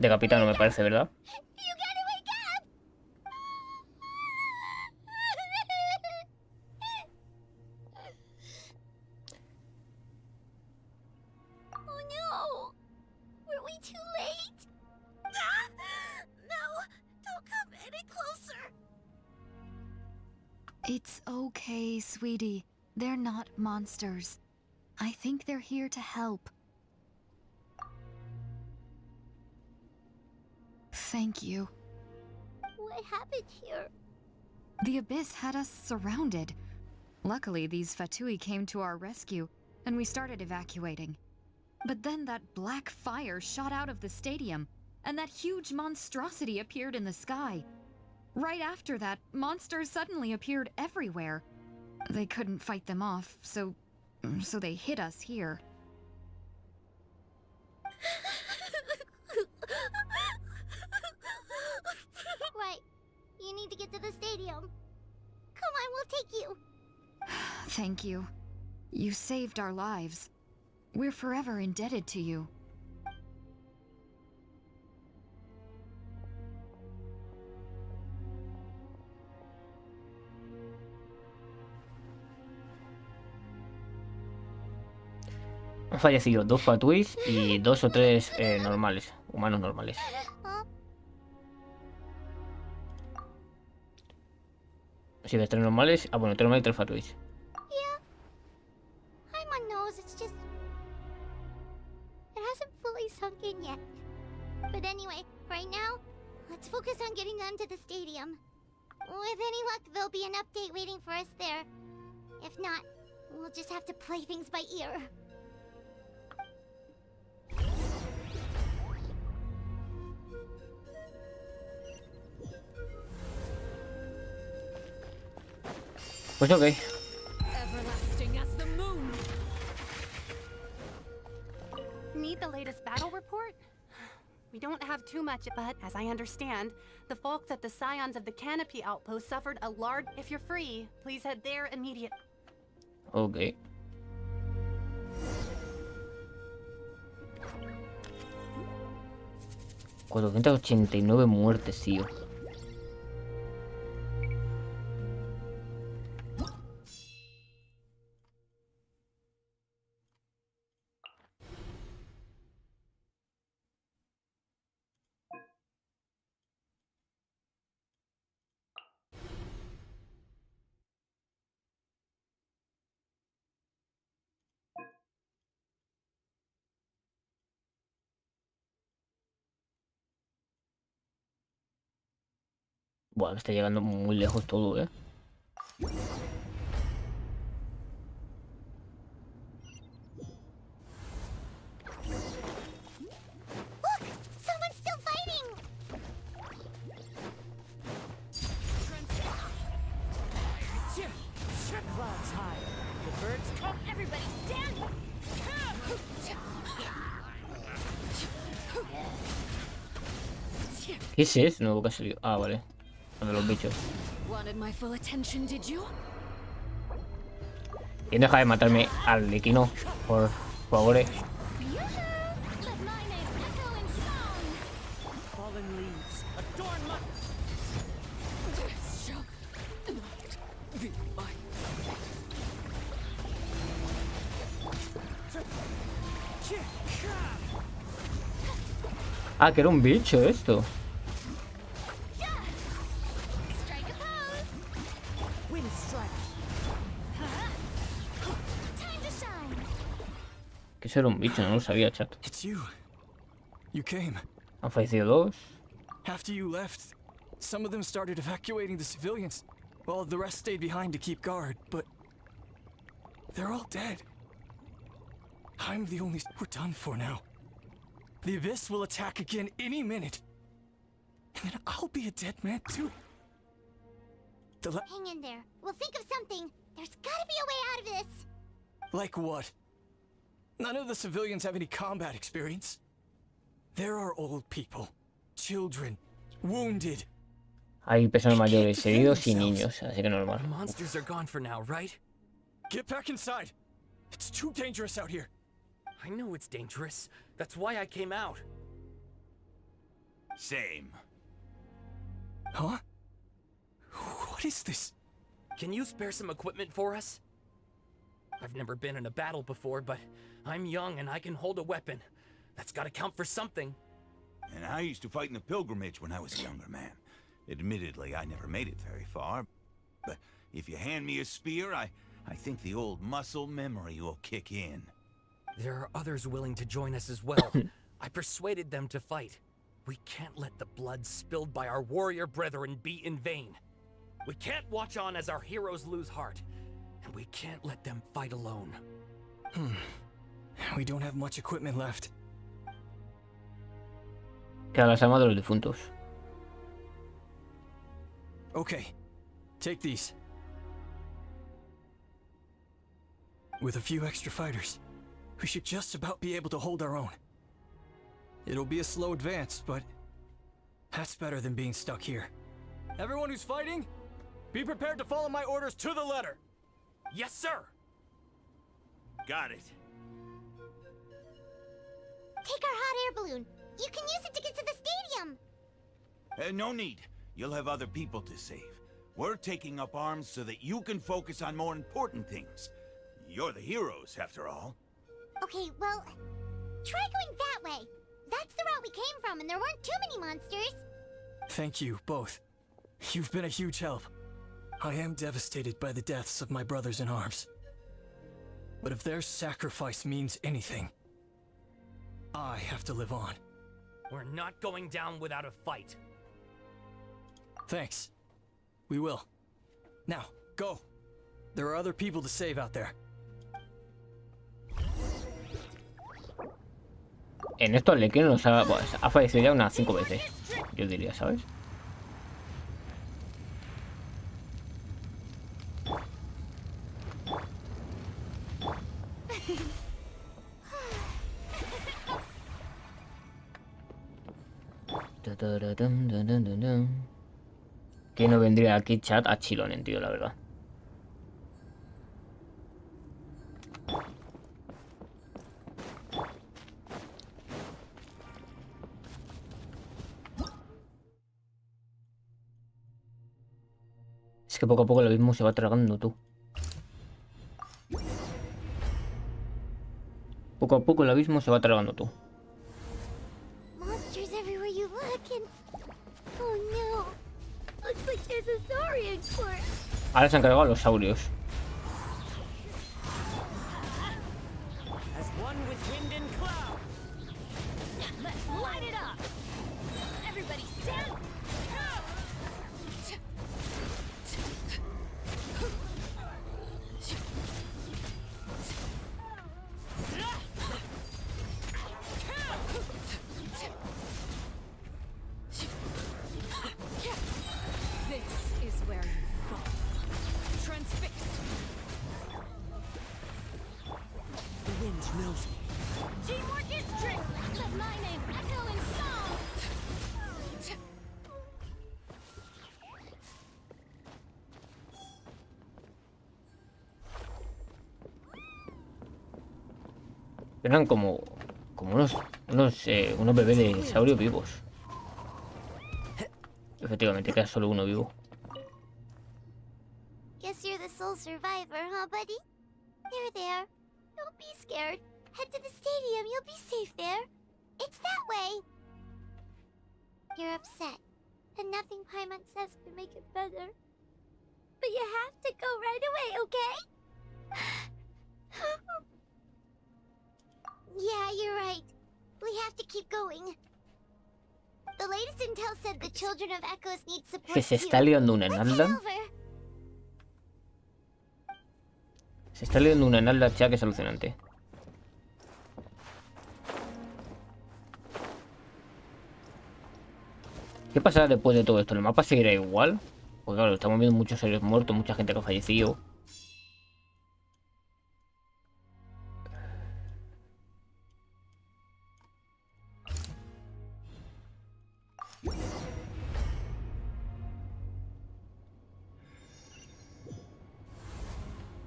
Capitano, me parece, ¿verdad? You gotta wake up! Oh no! Were we too late? No! Don't come any closer! It's okay, sweetie. They're not monsters. I think they're here to help. Thank you. What happened here? The Abyss had us surrounded. Luckily, these Fatui came to our rescue, and we started evacuating. But then that black fire shot out of the stadium, and that huge monstrosity appeared in the sky. Right after that, monsters suddenly appeared everywhere. They couldn't fight them off, so they hit us here. Right. You need to get to the stadium. Come on, we'll take you. Thank you. You saved our lives. We're forever indebted to you. Han fallecido 2 Fatuis y 2 o 3 normales, humanos normales. Sí, de 3 normales. Ah, bueno, 3 normales y 3 Fatuis. Yeah. I'm on nose, it's just... It hasn't fully sunk in yet. But anyway, right now, let's focus on getting them to the stadium. With any luck, there'll be an update waiting for us there. If not, we'll just have to play things by ear. Pues ok. Everlasting as the moon. Need the latest battle report? We don't have too much, but as I understand, the folks at the Scions of the Canopy outpost suffered a large... If you're free, please head there immediately. Ok. $489 muertes, tío. Buah, me está llegando muy lejos todo, ¿eh? Look! Someone's still fighting! Clouds high. The birds come. Everybody stand! ¿Qué es eso nuevo que ha salido? Ah, vale. Lo de los bichos. Wanted my full attention, did you? Y deja de matarme al Lequino, por favor. Fallen leaves adorn my... Ah, que era un bicho esto. Que eso era un bicho, no lo sabía, chat. It's you. You came. Han fallecido dos. After you left, some of them started evacuating the civilians, while the rest stayed behind to keep guard, but they're all dead. I'm the only... We're done for now. The Abyss will attack again any minute. And then I'll be a dead man too. Hang in there. We'll think of something. There's gotta be a way out of this. Like what? None of the civilians have any combat experience. There are old people, children, wounded. Hay personas mayores, heridos y niños, así que normal. The monsters are gone for now, right? Get back inside. It's too dangerous out here. I know it's dangerous. That's why I came out. Same. Huh? What is this? Can you spare some equipment for us? I've never been in a battle before, but I'm young and I can hold a weapon. That's gotta count for something. And I used to fight in the pilgrimage when I was a younger man. Admittedly, I never made it very far. But if you hand me a spear, I think the old muscle memory will kick in. There are others willing to join us as well. I persuaded them to fight. We can't let the blood spilled by our warrior brethren be in vain. We can't watch on as our heroes lose heart. And we can't let them fight alone. We don't have much equipment left. Quedan las armas de los difuntos. Okay, take these. With a few extra fighters, we should just about be able to hold our own. It'll be a slow advance, but that's better than being stuck here. Everyone who's fighting, be prepared to follow my orders to the letter. Yes, sir. Got it. Take our hot air balloon. You can use it to get to the stadium. No need. You'll have other people to save. We're taking up arms so that you can focus on more important things. You're the heroes, after all. Okay, well, try going that way. That's the route we came from, and there weren't too many monsters. Thank you, both. You've been a huge help. I am devastated by the deaths of my brothers in arms. But if their sacrifice means anything, I have to live on. We're not going down without a fight. Thanks. We will. Now, go. There are other people to save out there. En esto el Lequino nos ha, pues, ha fallecido ya unas 5 veces. Yo diría, ¿sabes? ¿Quién no vendría aquí, chat? A Xilonen, tío, la verdad. Es que poco a poco el abismo se va tragando, tú. Poco a poco el abismo se va tragando, tú. Monsters everywhere you look and... Oh no. Looks like there's a saurian fort. Ahora se han cargado los saurios. As one with wind and cloud. Let's light it up. Everybody stand. Teamwork is strength. Let my name echo in song. Eran como unos bebés de saurio vivos. Efectivamente, queda solo uno vivo. Guess you're the sole survivor, huh, buddy? There. Don't be scared. Head to the stadium, you'll be safe there. It's that way. You're upset, and nothing Paimon says can make it better. But you have to go right away, okay? Yeah, you're right. We have to keep going. The latest intel said the children of Echoes need support. Que se está liando una enalda. Se está liando una enalda, chat, que es alucinante. ¿Qué pasará después de todo esto? ¿El mapa seguirá igual? Pues claro, estamos viendo muchos seres muertos, mucha gente que ha fallecido.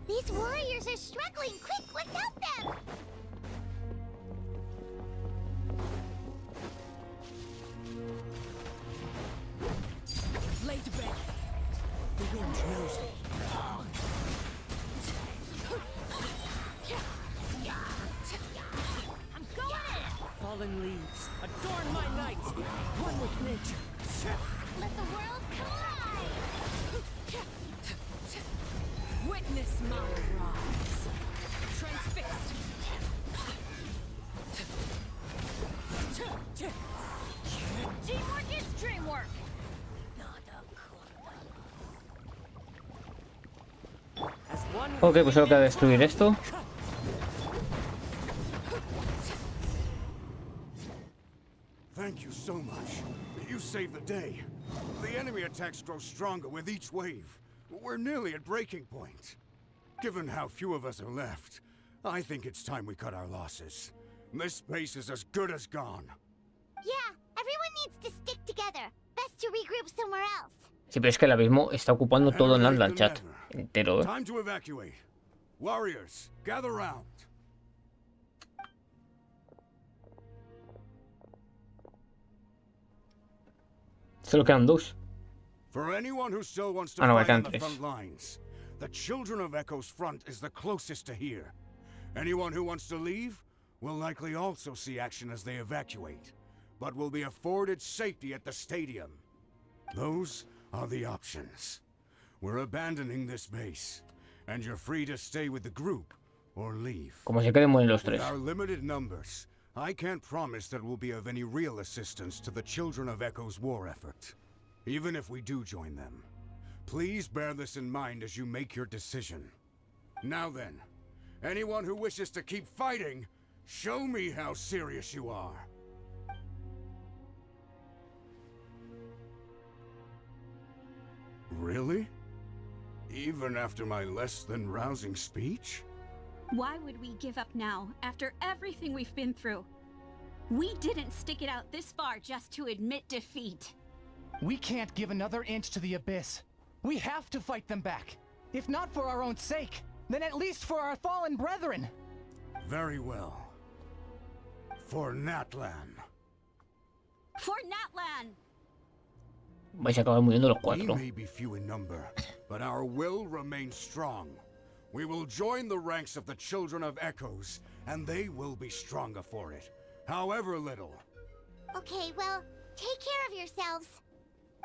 These warriors are struggling. Quick, let's help them. Lay to bed. The wind knows me. I'm going in. Fallen leaves adorn my night. One with nature. Let the world collide. Witness my rise. Transfixed. Teamwork is dreamwork. Ok, pues solo queda destruir esto. Thank you so much. You saved the day. The enemy attacks grow stronger with each wave. We're nearly at breaking point. Given how few of us are left, I think it's time we cut our losses. This space is as good as gone. Yeah, everyone needs to stick together. Best to regroup somewhere else. Sí, pero es que el abismo está ocupando todo en el chat entero, ¿eh? Time to evacuate. Warriors, gather round. Solo quedan dos. For anyone who still wants to no, fight on quedan the tres. front lines, the Children of Echo's front is the closest to here. Anyone who wants to leave will likely also see action as they evacuate, but will be afforded safety at the stadium. Those are the options. We're abandoning this base, and you're free to stay with the group or leave. Como se queden mueren los tres. With our limited numbers, I can't promise that we'll be of any real assistance to the Children of Echo's war effort. Even if we do join them, please bear this in mind as you make your decision. Now then, anyone who wishes to keep fighting, show me how serious you are. Really? Even after my less than rousing speech? Why would we give up now, after everything we've been through? We didn't stick it out this far just to admit defeat. We can't give another inch to the Abyss. We have to fight them back. If not for our own sake, then at least for our fallen brethren. Very well. For Natlan. For Natlan! Vais a acabar muriendo los We 4. may be few in number, but our will remains strong. We will join the ranks of the Children of Echoes, and they will be stronger for it, however little. Okay, well, take care of yourselves.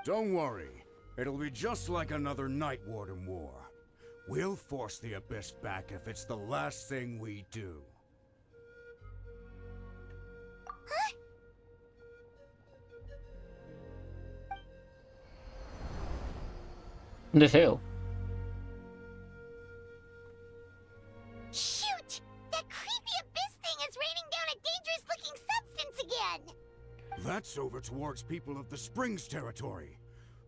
Don't worry. It'll be just like another Night Warden war. We'll force the Abyss back if it's the last thing we do. Un deseo. Shoot! That creepy Abyss thing is raining down a dangerous-looking substance again! That's over towards people of the Springs territory.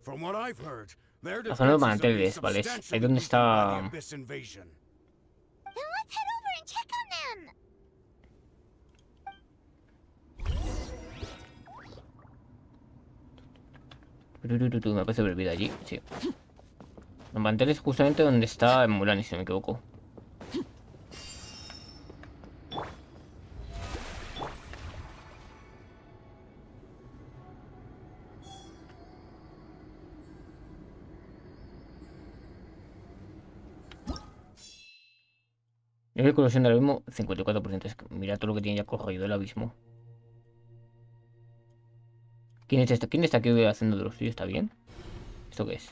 From what I've heard, their La zona de defenses have been manteles, ¿vale? Ahí substantially donde weakened by está... the Abyss invasion. Then let's head over and check on them! Me parece haber vida allí, sí. Los manteles justamente donde está Mulani, si no me equivoco. Nivel de corrosión del abismo, 54%. Es que mira todo lo que tiene ya corroído el abismo. ¿Quién es este? ¿Quién está aquí haciendo de los suyos? ¿Está bien? ¿Esto qué es?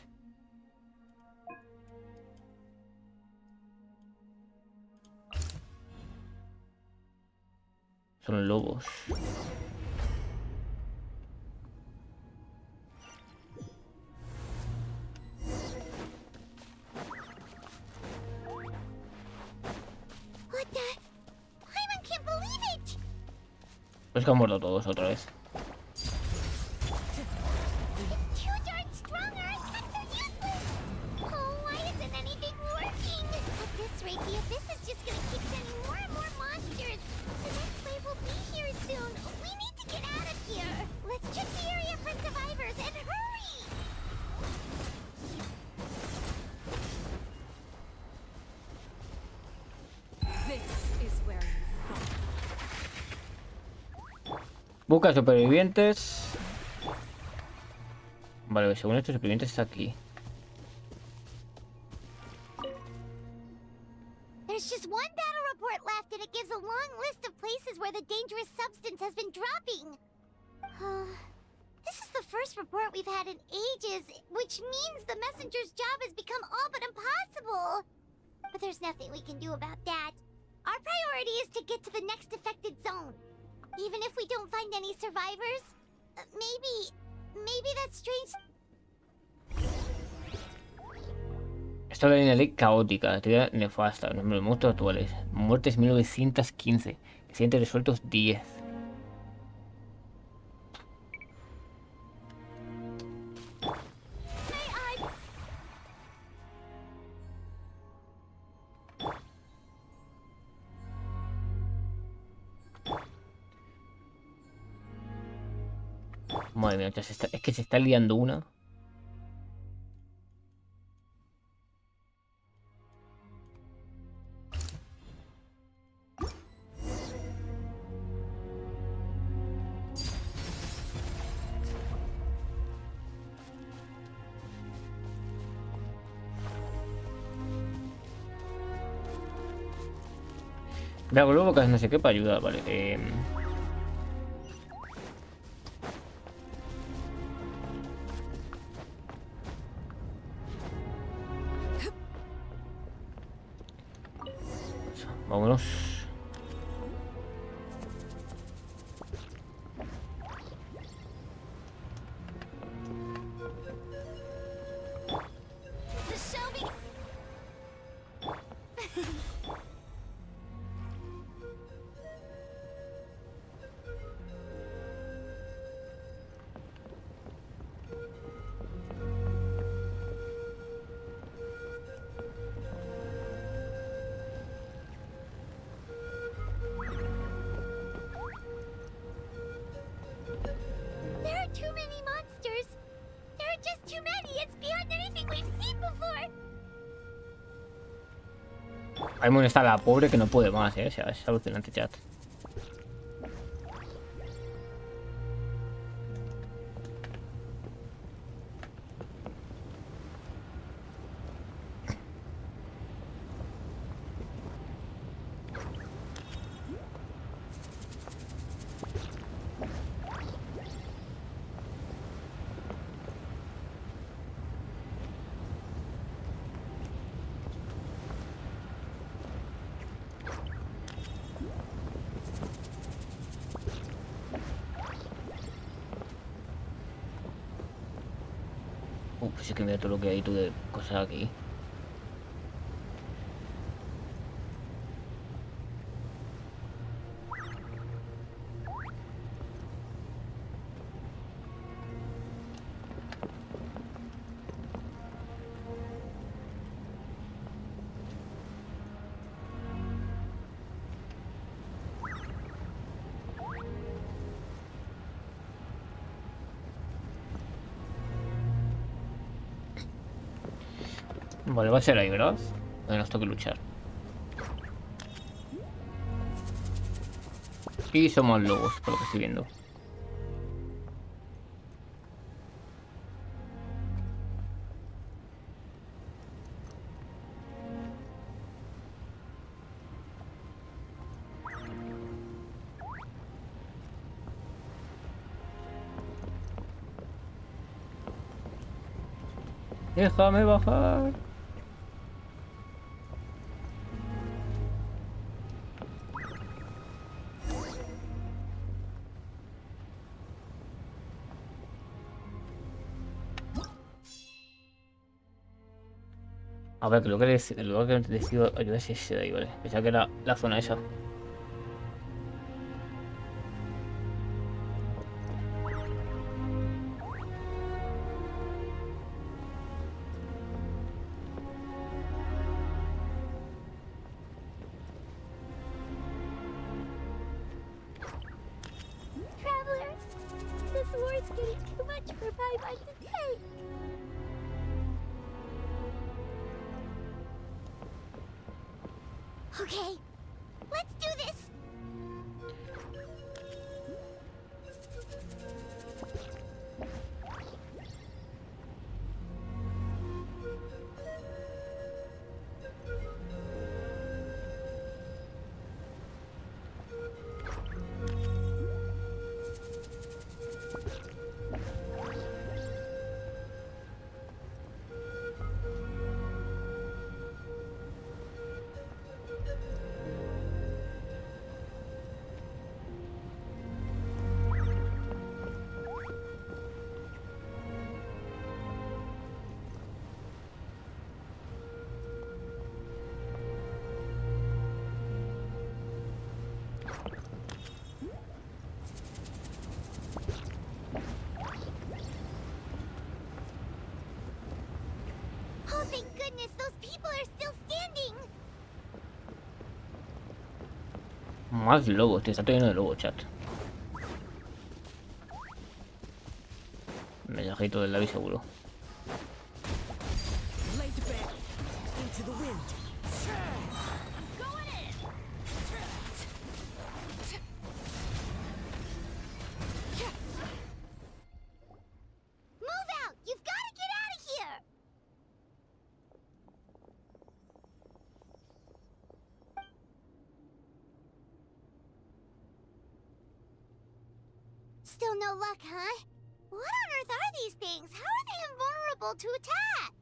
Son lobos. What the? Hyman can't believe it! Pues que han muerto todos otra vez. It's too darn strong, our attacks are useless! Oh, why isn't anything working? At this rate, the Abyss is just gonna keep sending more and more monsters. The next wave will be here soon. We need to get out of here. Let's check the area for survivors and hurry! This is where you fall. Busca supervivientes. Vale, según estos supervivientes está aquí. There's just one battle report left, and it gives a long list of places where the dangerous substance has been dropping. This is the first report we've had in ages, which means the messenger's job has become all but impossible. But there's nothing we can do about that. Our priority is to get to the next affected zone. Even if we don't find any survivors, maybe that strange... Esta es la línea ley caótica, actividad nefasta, nombre de monstruos actuales. Muertes 1915. Incidentes resueltos 10. Madre mía, es que se está liando una. Le hago luego que no sé qué para ayudar, vale. Vámonos. Ahí está la pobre que no puede más, o sea, es alucinante, chat. Pues es que mira todo lo que hay tú de cosas aquí. Vale, va a ser ahí, ¿verdad? Donde nos toque luchar. Y somos lobos, por lo que estoy viendo. Déjame bajar. A ver, creo que el lugar que decido ayudar es ese de ahí, vale. Pensaba que era la zona esa. Traveler, this war is getting too much for my mind to take. Okay, let's do this! Oh, thank goodness, those people are still standing! Más lobos, tío, está todo lleno de lobos, chat. Mensajito del David seguro. Laid back into the wind. Move out! You've got to get out of here! Still no luck, huh? What on earth are these things? How are they invulnerable to attack?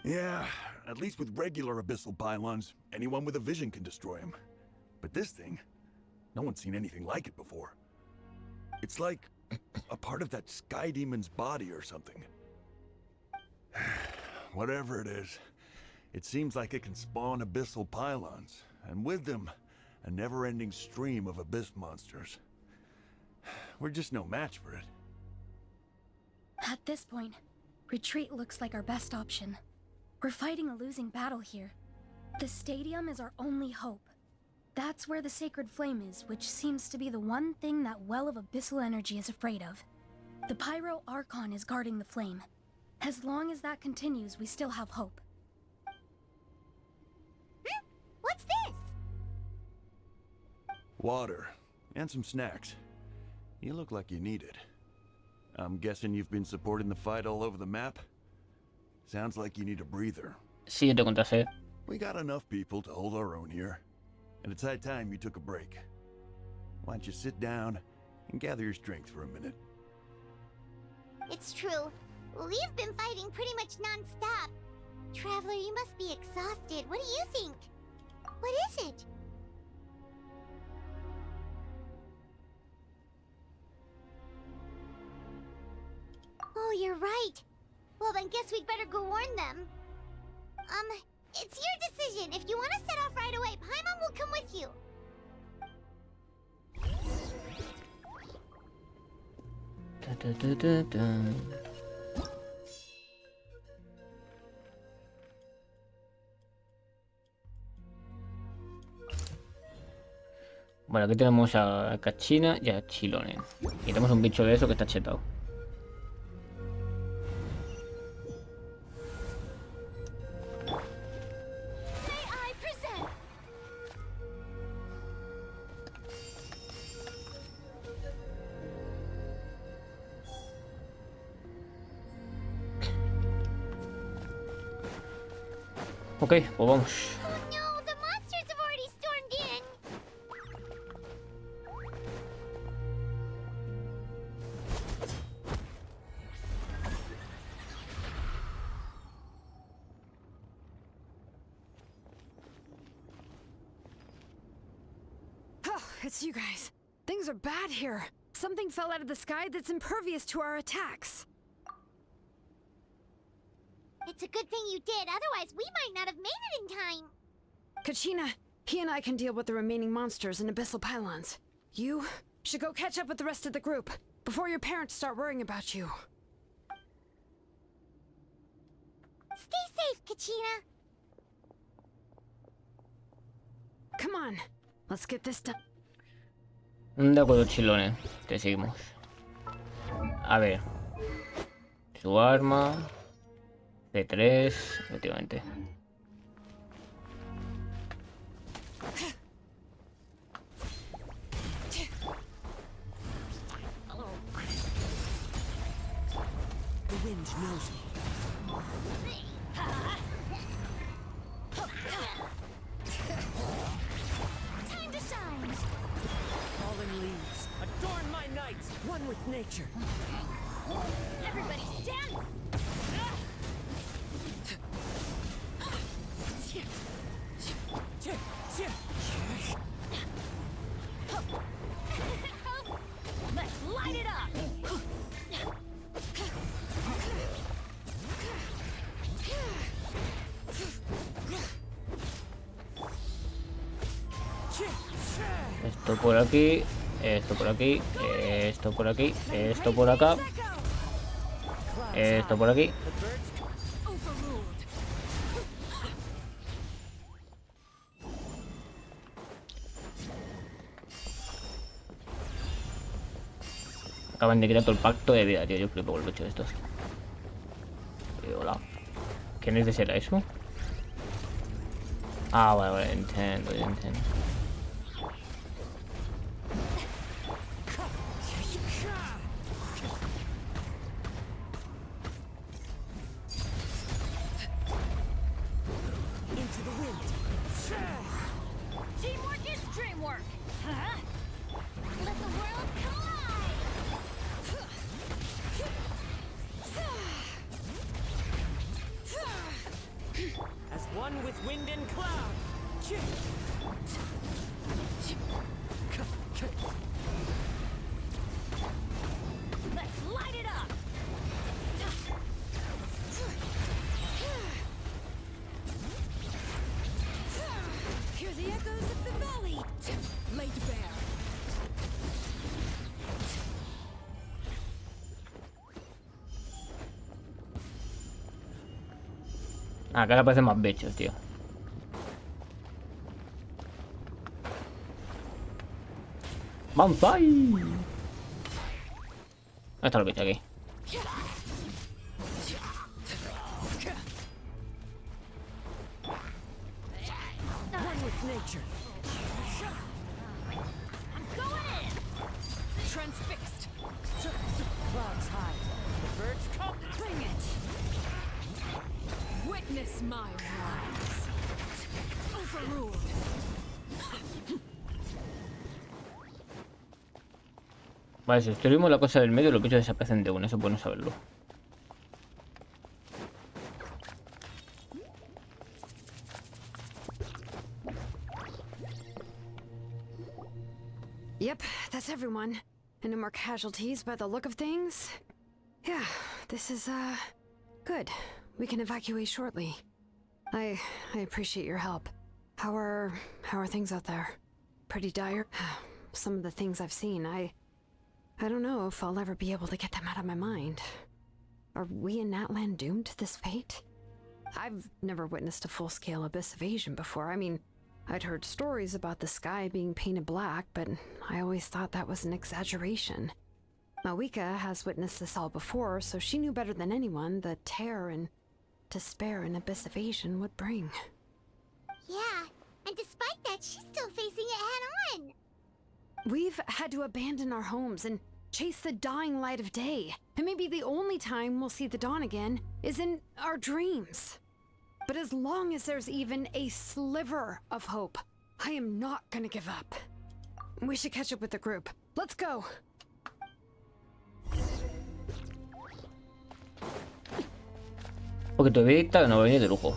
Yeah, at least with regular abyssal pylons, anyone with a vision can destroy them. But this thing, no one's seen anything like it before. It's like a part of that sky demon's body or something. Whatever it is, it seems like it can spawn abyssal pylons, and with them, a never-ending stream of abyss monsters. We're just no match for it. At this point, retreat looks like our best option. We're fighting a losing battle here. The stadium is our only hope. That's where the sacred flame is, which seems to be the one thing that well of abyssal energy is afraid of. The Pyro Archon is guarding the flame. As long as that continues, we still have hope. What's Water. And some snacks. You look like you need it. I'm guessing you've been supporting the fight all over the map? Sounds like you need a breather. Sí, yo te conté hacer. We got enough people to hold our own here. And it's high time you took a break. Why don't you sit down and gather your strength for a minute? It's true. We've been fighting pretty much non-stop. Traveler, you must be exhausted. What do you think? What is it? Oh, you're right. Well, then guess we'd better go warn them. It's your decision. If you want to set off right away, Paimon will come with you. Bueno, aquí tenemos a Kachina y a Xilonen. Y tenemos un bicho de eso que está chetado. Ok, pues vamos. It's you guys. Things are bad here. Something fell out of the sky that's impervious to our attacks. It's a good thing you did, otherwise we might not have made it in time. Kachina, he and I can deal with the remaining monsters and abyssal pylons. You should go catch up with the rest of the group before your parents start worrying about you. Stay safe, Kachina. Come on, let's get this done. De acuerdo, Xilonen. Te seguimos. A ver. Su arma. pt3, efectivamente. The wind knows me. Time to shine. Fallen leaves, adorn my nights, one with nature. Everybody stand. Let's light it up. Esto por aquí, esto por aquí, esto por aquí, esto por acá, esto por aquí. Acaban de crear todo el pacto de vida, tío. Yo flipo con el pecho de estos. Hola. ¿Quién es de ser eso? Ah, vale, vale, entiendo, yo entiendo. Into the wind. Teamwork is dreamwork. Huh? Let the world collide. As one with wind and cloud. Let's light it up. Hear the echoes of the valley. Laid bare. Acá aparecen más bichos, tío. ¡Banzai! ¿Dónde está el bicho aquí? One with nature. transfixed. Clouds high. The birds come. Bring it. Witness my rise. Overruled. Vale, si destruimos la cosa del medio, los bichos desaparecen de una. Eso es bueno saberlo. Yep, that's everyone. And no more casualties by the look of things. Yeah, this is, good. We can evacuate shortly. I appreciate your help. How are things out there? Pretty dire? Some of the things I've seen, I don't know if I'll ever be able to get them out of my mind. Are we in Natlan doomed to this fate? I've never witnessed a full-scale abyss invasion before. I mean, I'd heard stories about the sky being painted black, but I always thought that was an exaggeration. Mawika has witnessed this all before, so she knew better than anyone the terror and despair an abyss invasion would bring. Yeah, and despite that, she's still facing it head-on. We've had to abandon our homes and chase the dying light of day, and maybe the only time we'll see the dawn again is in our dreams. But as long as there's even a sliver of hope, I am not gonna give up. We should catch up with the group. Let's go! Un poquito de vista, no venía de lujo.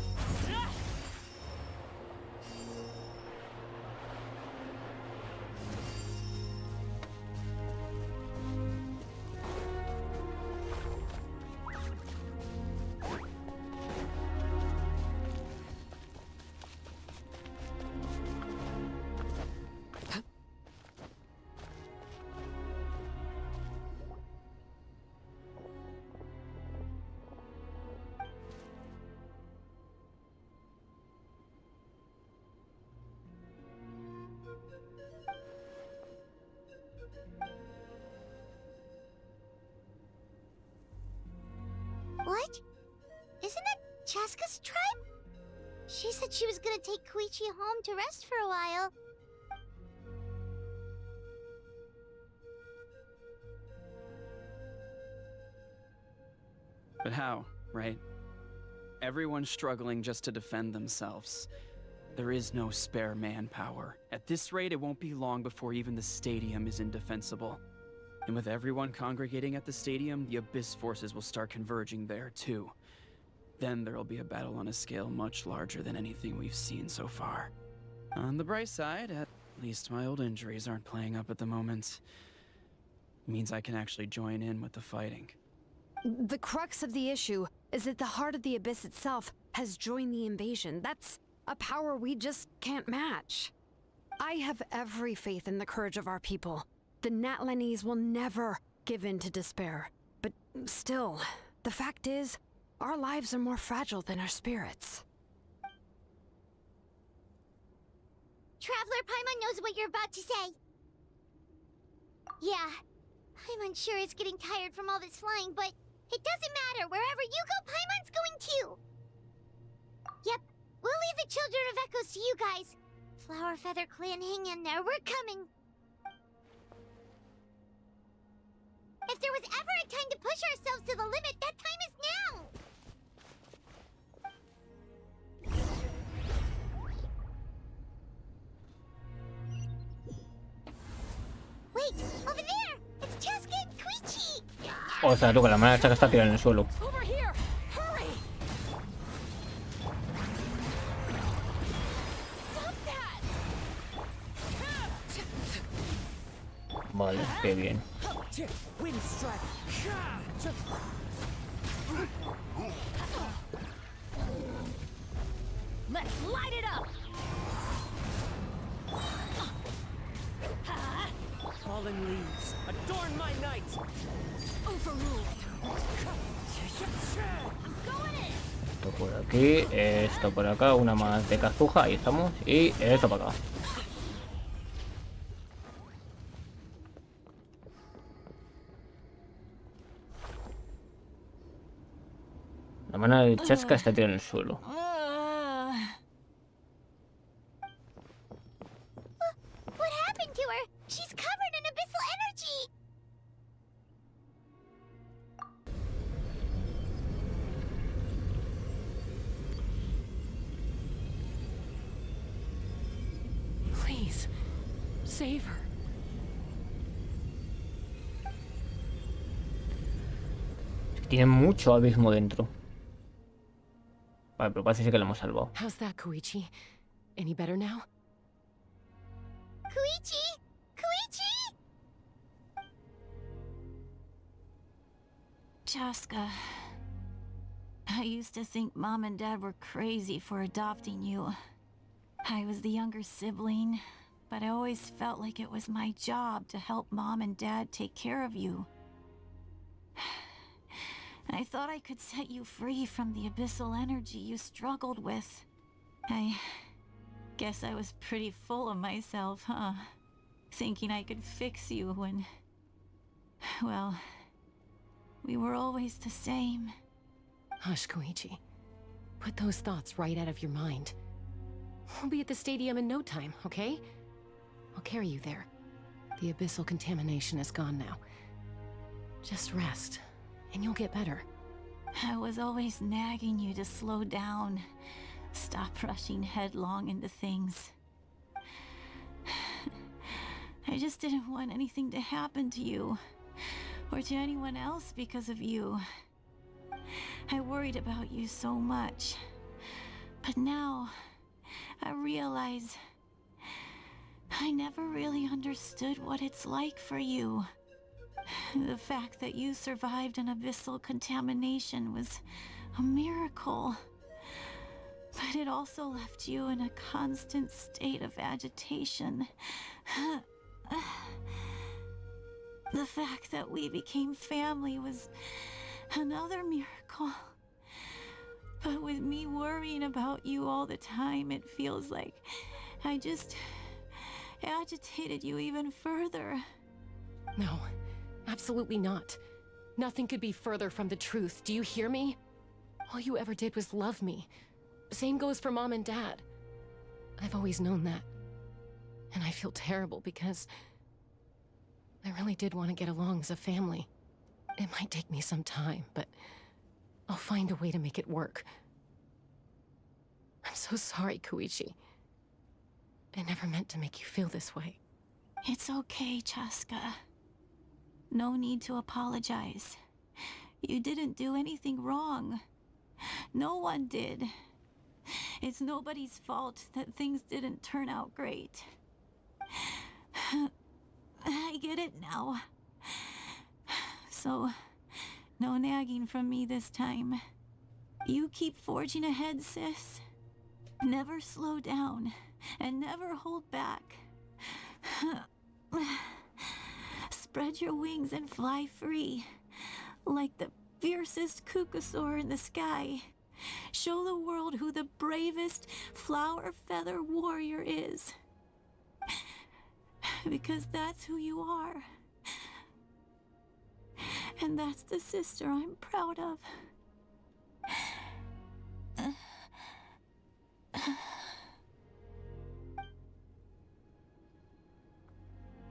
What? Isn't that Cheska's tribe? She said she was gonna take Koichi home to rest for a while. But how, right? Everyone's struggling just to defend themselves. There is no spare manpower. At this rate, it won't be long before even the stadium is indefensible. And with everyone congregating at the stadium, the Abyss forces will start converging there too. Then there'll be a battle on a scale much larger than anything we've seen so far. On the bright side, at least my old injuries aren't playing up at the moment. It means I can actually join in with the fighting. The crux of the issue is that the heart of the Abyss itself has joined the invasion. That's a power we just can't match. I have every faith in the courage of our people. The Natlanese will never give in to despair. But still, the fact is, our lives are more fragile than our spirits. Traveler Paimon knows what you're about to say. Yeah, I'm unsure it's getting tired from all this flying, but it doesn't matter. Wherever you go, Paimon's going too. Yep, we'll leave the Children of Echoes to you guys. Flower Feather Clan, hang in there. We're coming. If there was ever a time to push ourselves to the limit, that time is now! Wait, over there! It's Cheska and Koichi! O sea, tú con la mano hecha que está tirada en el suelo. Over here! Hurry! Stop that! Vale, qué bien. Wind strike. Let's light it up! Fallen leaves, adorn my night! Overruled. Esto por aquí, esto por acá, una más de Kazuha, ahí estamos. Y esto para acá. La mano de Cheska está tirada en el suelo. What happened to her? She's covered in abyssal energy! Save her. Tiene mucho abismo dentro. Vale, pero parece que lo hemos salvado. How's that, Koichi? Any better now? Koichi! Koichi! Chaska, I used to think Mom and Dad were crazy for adopting you. I was the younger sibling, but I always felt like it was my job to help Mom and Dad take care of you. I thought I could set you free from the abyssal energy you struggled with. I guess I was pretty full of myself, huh? Thinking I could fix you when... well, we were always the same. Hush, Koichi. Put those thoughts right out of your mind. We'll be at the stadium in no time, okay? I'll carry you there. The abyssal contamination is gone now. Just rest, and you'll get better. I was always nagging you to slow down. Stop rushing headlong into things. I just didn't want anything to happen to you, or to anyone else because of you. I worried about you so much. But now, I realize I never really understood what it's like for you. The fact that you survived an abyssal contamination was a miracle. But it also left you in a constant state of agitation. The fact that we became family was another miracle. But with me worrying about you all the time, it feels like I just agitated you even further. No, absolutely not. Nothing could be further from the truth. Do you hear me? All you ever did was love me. Same goes for Mom and Dad. I've always known that. And I feel terrible because I really did want to get along as a family. It might take me some time, but I'll find a way to make it work. I'm so sorry, Koichi. I never meant to make you feel this way. It's okay, Chaska. No need to apologize. You didn't do anything wrong. No one did. It's nobody's fault that things didn't turn out great. I get it now. So, no nagging from me this time. You keep forging ahead, sis. Never slow down, and never hold back. Spread your wings and fly free, like the fiercest kukasaur in the sky. Show the world who the bravest flower feather warrior is. Because that's who you are. And that's the sister I'm proud of.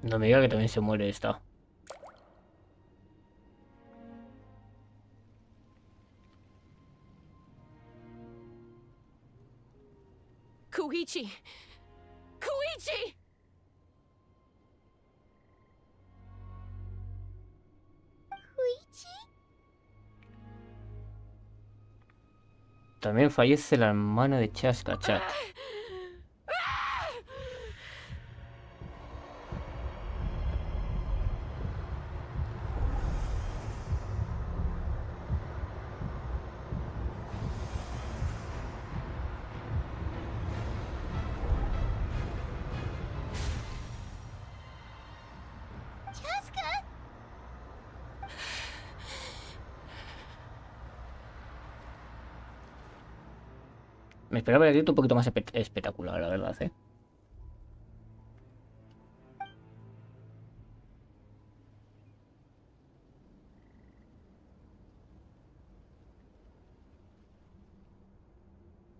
No me diga que también se muere esta. Koichi! Koichi! Koichi? También fallece la hermana de Chaska, chat. Me esperaba el directo un poquito más espectacular, la verdad, ¿eh?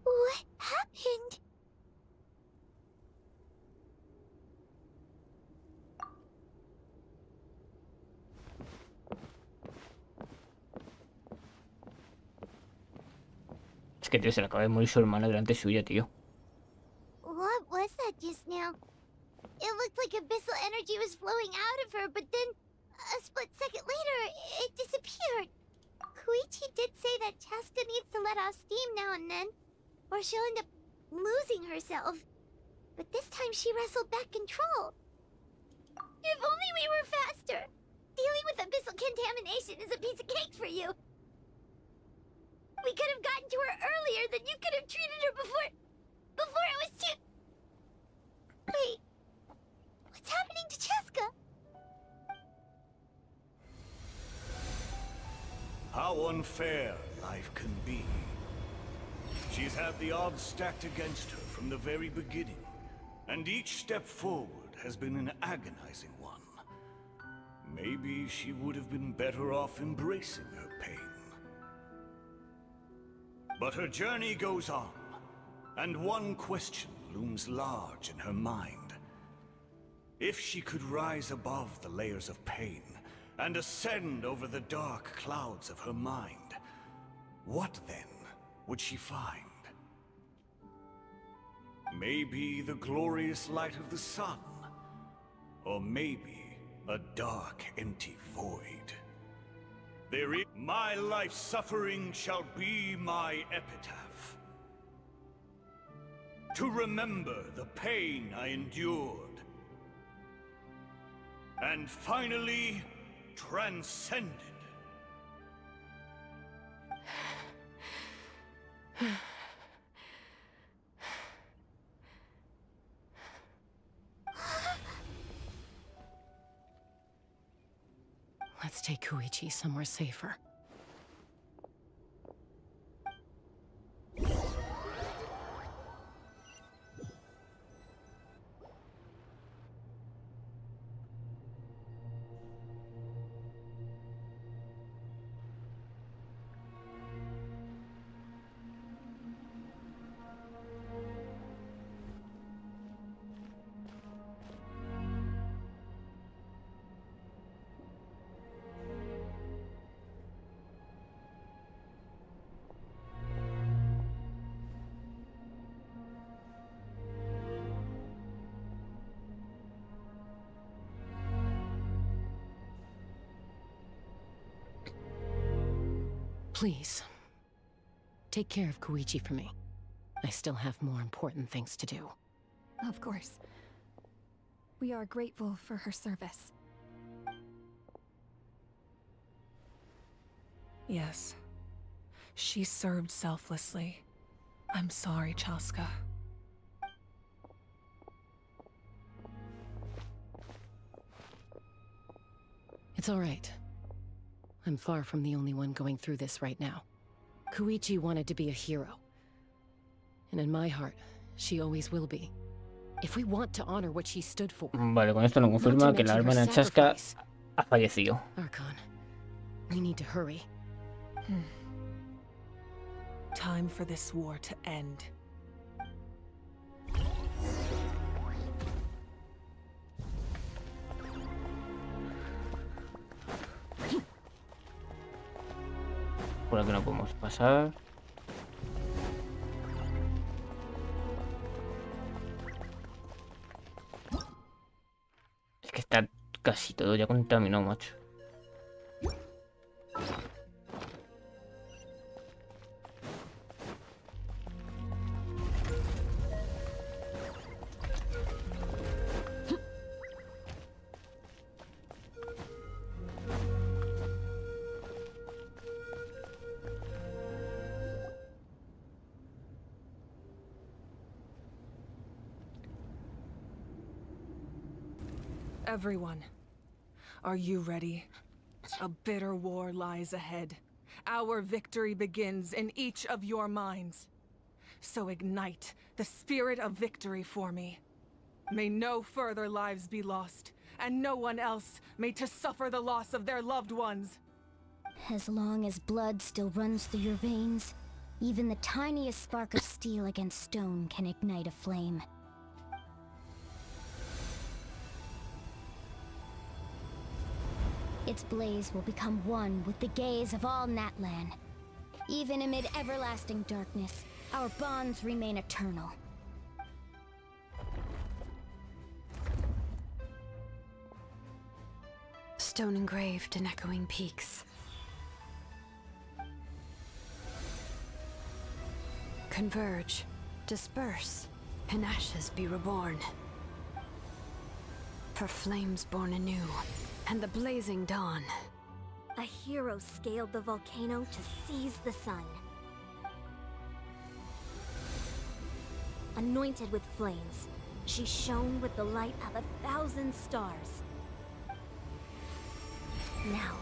What happened? Es que, tío, se le acaba de morir su hermana delante suya, tío. What was that just now? It looked like abyssal energy was flowing out of her, but then a split second later, it disappeared. Koichi did say that Chaska needs to let off steam now and then, or she'll end up losing herself. But this time she wrestled back control. If only we were faster! Dealing with abyssal contamination is a piece of cake for you. We could have gotten to her earlier, then you could have treated her before it was too... Wait, what's happening to Chaska? How unfair life can be. She's had the odds stacked against her from the very beginning, and each step forward has been an agonizing one. Maybe she would have been better off embracing her pain. But her journey goes on, and one question looms large in her mind. If she could rise above the layers of pain and ascend over the dark clouds of her mind, what then would she find? Maybe the glorious light of the sun, or maybe a dark, empty void. My life's suffering shall be my epitaph. To remember the pain I endured, and finally transcended. Let's take Koichi somewhere safer. Please, take care of Koichi for me. I still have more important things to do. Of course. We are grateful for her service. Yes. She served selflessly. I'm sorry, Chaska. It's all right. I'm far from the only one going through this right now. Koichi wanted to be a hero. And in my heart, she always will be. If we want to honor what she stood for. Vale, con esto nos confirma que la hermana Chaska ha fallecido. Archon, we need to hurry. Time for this war to end. Por aquí no podemos pasar. Es que está casi todo ya contaminado, macho. Everyone, are you ready? A bitter war lies ahead. Our victory begins in each of your minds. So ignite the spirit of victory for me. May no further lives be lost, and no one else may to suffer the loss of their loved ones. As long as blood still runs through your veins, even the tiniest spark of steel against stone can ignite a flame. Its blaze will become one with the gaze of all Natlan. Even amid everlasting darkness, our bonds remain eternal. stone engraved in echoing peaks. Converge, disperse, in ashes be reborn. For flames born anew, and the blazing dawn. A hero scaled the volcano to seize the sun. Anointed with flames, she shone with the light of 1,000 stars. Now,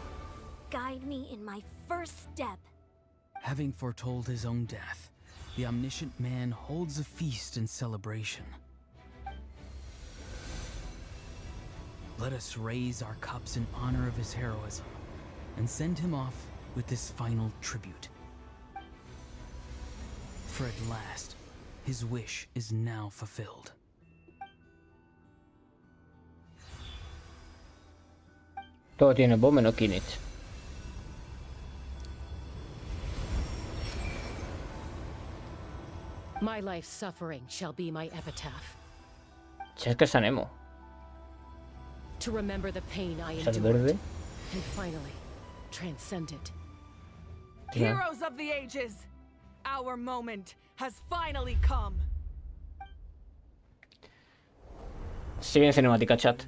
guide me in my first step. Having foretold his own death, the omniscient man holds a feast in celebration. Let us raise our cups in honor of his heroism and send him off with this final tribute. For at last, his wish is now fulfilled. Todo tiene voz menos Kinect. My life's suffering shall be my epitaph. Si es que es Anemo. To remember the pain I ¿Es el endured, verde? and finally transcend it. Yeah. Heroes of the ages, our moment has finally come. Sigue en cinemática, chat.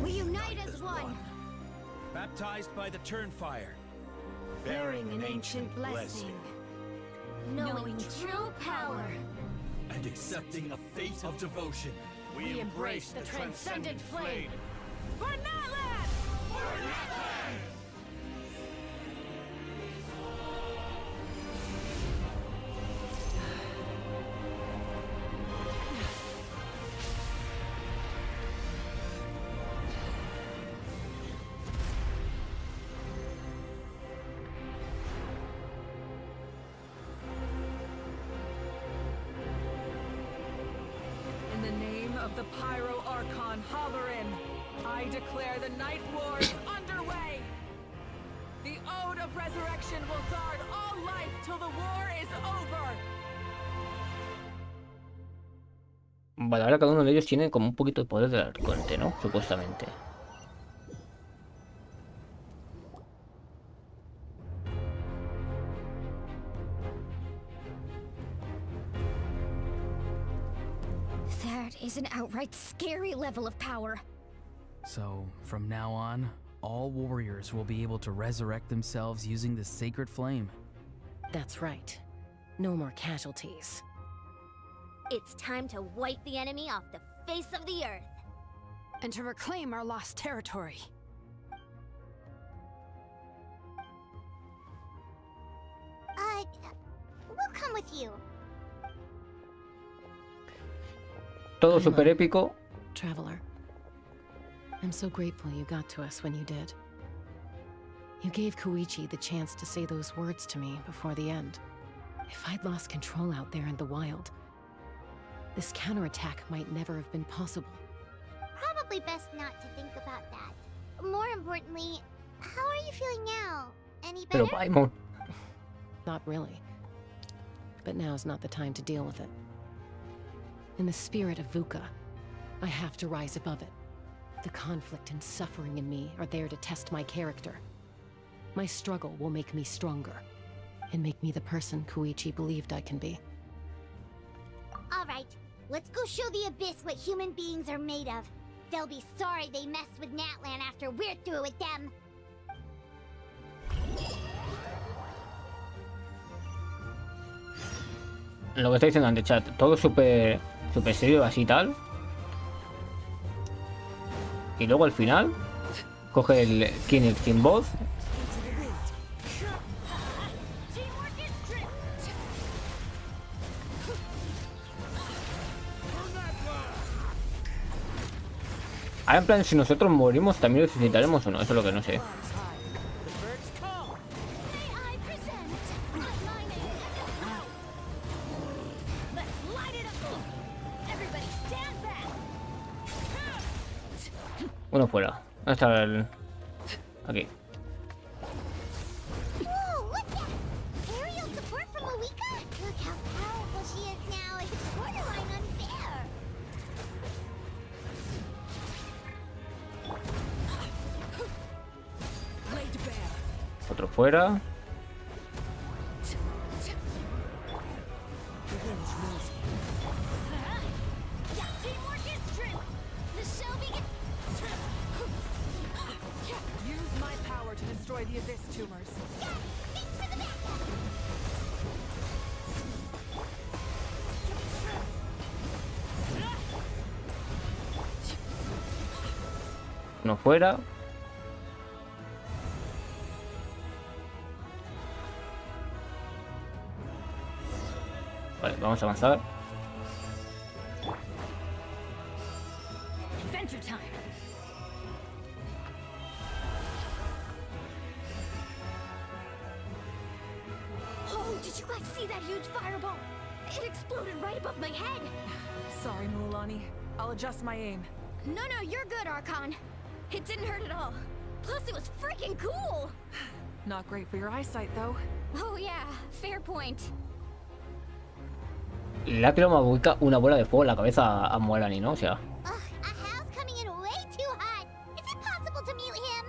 We unite as one. Baptized by the Turnfire, Bearing an ancient blessing. Knowing true power. And accepting a fate of devotion. We embrace the transcendent flame. For Natlan! In the name of the Pyro Archon Hoverin, I declare the Night War is underway! The Ode of Resurrection will guard all life till the war is over! Vale, ahora cada uno de ellos tiene como un poquito de poder del arconte, ¿no? Supuestamente. That is an outright scary level of power. So, from now on, all warriors will be able to resurrect themselves using the sacred flame. That's right. No more casualties. It's time to wipe the enemy off the face of the earth. And to reclaim our lost territory. We'll come with you. Todo super épico. Traveler, I'm so grateful you got to us when you did. You gave Koichi the chance to say those words to me before the end. If I'd lost control out there in the wild, this counterattack might never have been possible. Probably best not to think about that. More importantly, how are you feeling now? Any better? Pero Paimon. Not really. But now's not the time to deal with it. In the spirit of VUCA, I have to rise above it. The conflict and suffering in me are there to test my character. My struggle will make me stronger, and make me the person Koichi believed I can be. Alright, let's go show the Abyss what human beings are made of. They'll be sorry they messed with Natlan after we're through with them. Lo que está diciendo ante chat, todo súper serio así y tal. Y luego al final coge el Kinect sin voz. Ahora en plan, si nosotros morimos también resucitaremos o no, eso es lo que no sé. Uno fuera. ¿Dónde está el...? Aquí. Whoa, look at aerial support from Awika? Look how powerful she is now. Otro fuera. Use my power to destroy the abyss tumors. Uno fuera. Vale, vamos a avanzar. Adventure time. Oh, did you guys see that huge fireball? It exploded right above my head. Sorry, Mulan. I'll adjust my aim. No, you're good, Archon. It didn't hurt at all. Plus, it was freaking cool. Not great for your eyesight, though. Oh yeah, fair point. Le ha tirado una bola de fuego en la cabeza a Mulan, ¿no? O sea. A house coming in way too hot. Is it possible to mute him?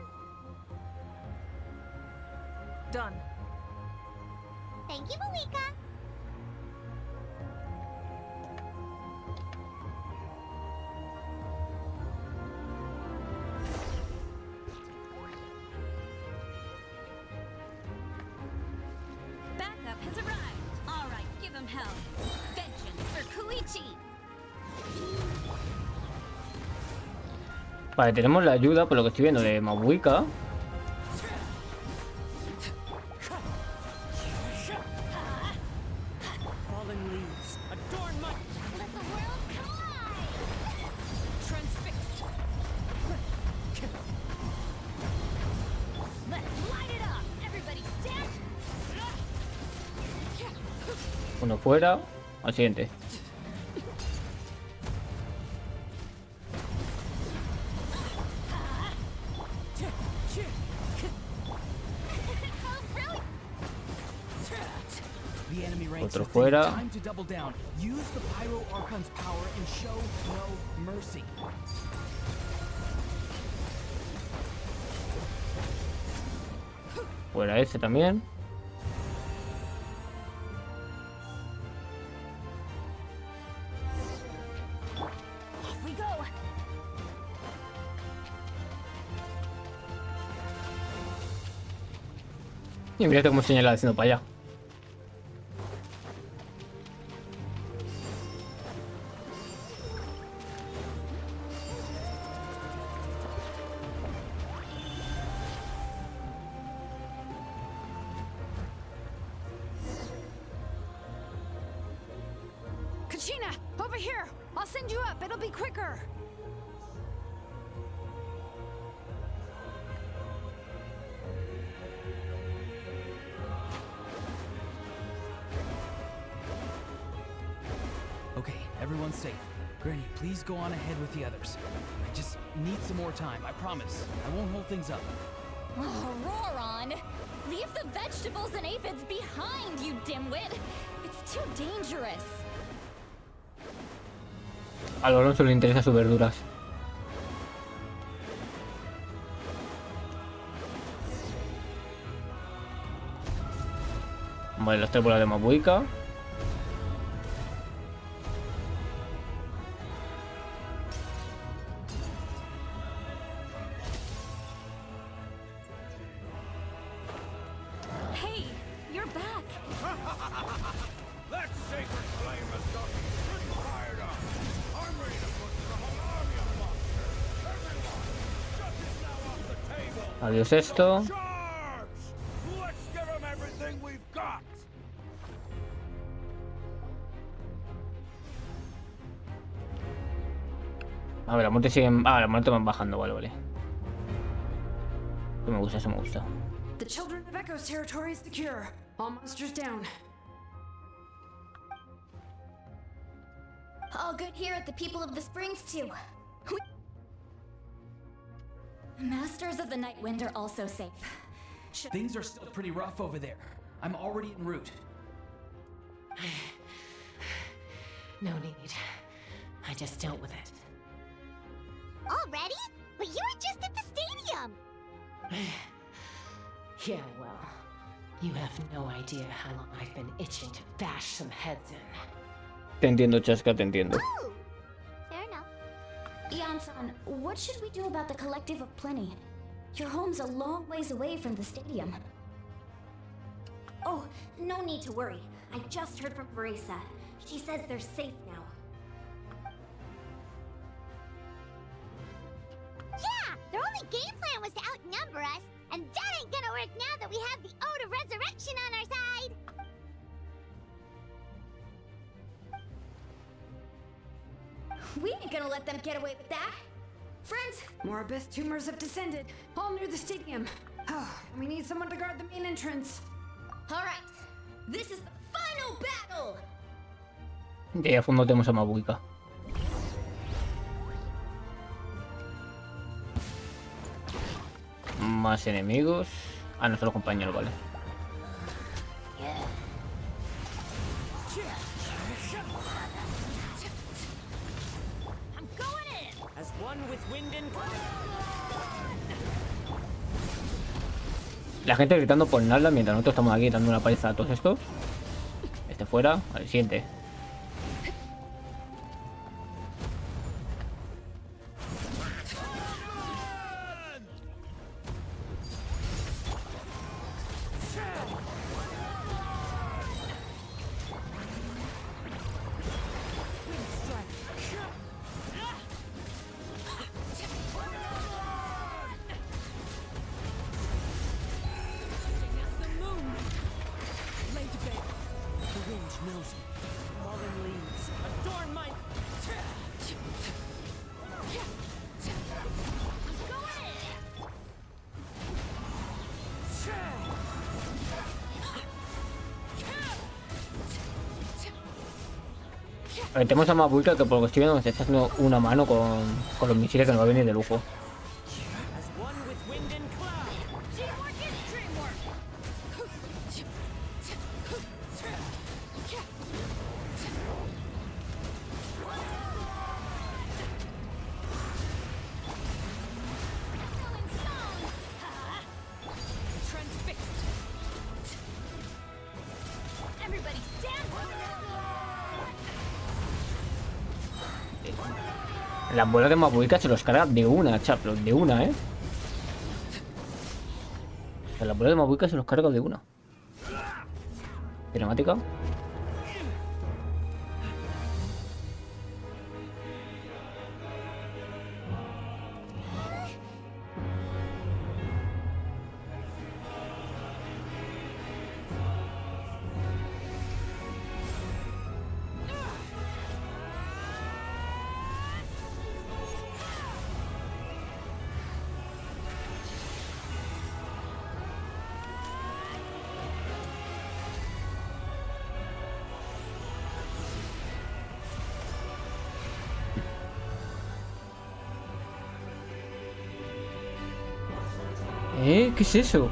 Done. Thank you, Malika. Backup has arrived. All right, give him hell. Vengeance for Koichi. Vale, tenemos la ayuda, por lo que estoy viendo, de Mabuika. Fallen leaves, adorn my... Let the world collide! Transfixed. Let's light it up. Everybody stand. Uno fuera. Al siguiente. The enemy ranks Otro are thin. fuera. Time to double down. Use the Pyro Archon's power and show no mercy. Fuera ese también. Off we go. Y mira cómo señala haciendo para allá. Kachina, over here. I'll send you up. It'll be quicker. Okay, everyone's safe. Granny, please go on ahead with the others. I just need some more time, I promise. I won't hold things up. Oh, Roron! Leave the vegetables and aphids behind, you dimwit! It's too dangerous. A lo Alonso le interesa sus verduras. Vale, las tres bolas de Mabuika. Hey, you're back. That sacred flame has got me pretty fired up. I'm ready to put the whole army of monsters. Everyone, justice now off the table. Adiós esto. Charge! Let's give them everything we've got. A ver, la muerte siguen. Ah, la muerte van bajando, vale, vale. Eso me gusta, eso me gusta. The children of Echo's territory is secure. All monsters down. All good here at the People of the Springs, too. The Masters of the Night Wind are also safe. Things are still pretty rough over there. I'm already en route. No need. I just dealt with it. Already? But you were just at the stadium! Yeah, well, you have no idea how long I've been itching to bash some heads in. Te entiendo, Chaska, te entiendo. Fair enough. Ian-san, what should we do about the Collective of Plenty? Your home's a long ways away from the stadium. Oh, no need to worry. I just heard from Verisa. She says they're safe now. Yeah! Their only game plan was to outnumber us, and that ain't gonna work now that we have the Ode of Resurrection on our side! We ain't gonna let them get away with that. Friends, more abyss tumors have descended, all near the stadium. Oh, we need someone to guard the main entrance. All right, this is the final battle. Y ahí a fondo tenemos a Mabuika. Más enemigos. Ah, nuestro compañero, vale. As one with wind and La gente gritando por nada mientras nosotros estamos aquí dando una paliza a todos estos. Este fuera, al siguiente. Tenemos a Mabuika que por lo que estoy viendo se está haciendo una mano con los misiles que nos va a venir de lujo. Las bolas de Mabuika se los carga de una, chaplo, de una, ¿eh? O sea, las bolas de Mabuika se los carga de una. Cinemática. ¿Qué es eso?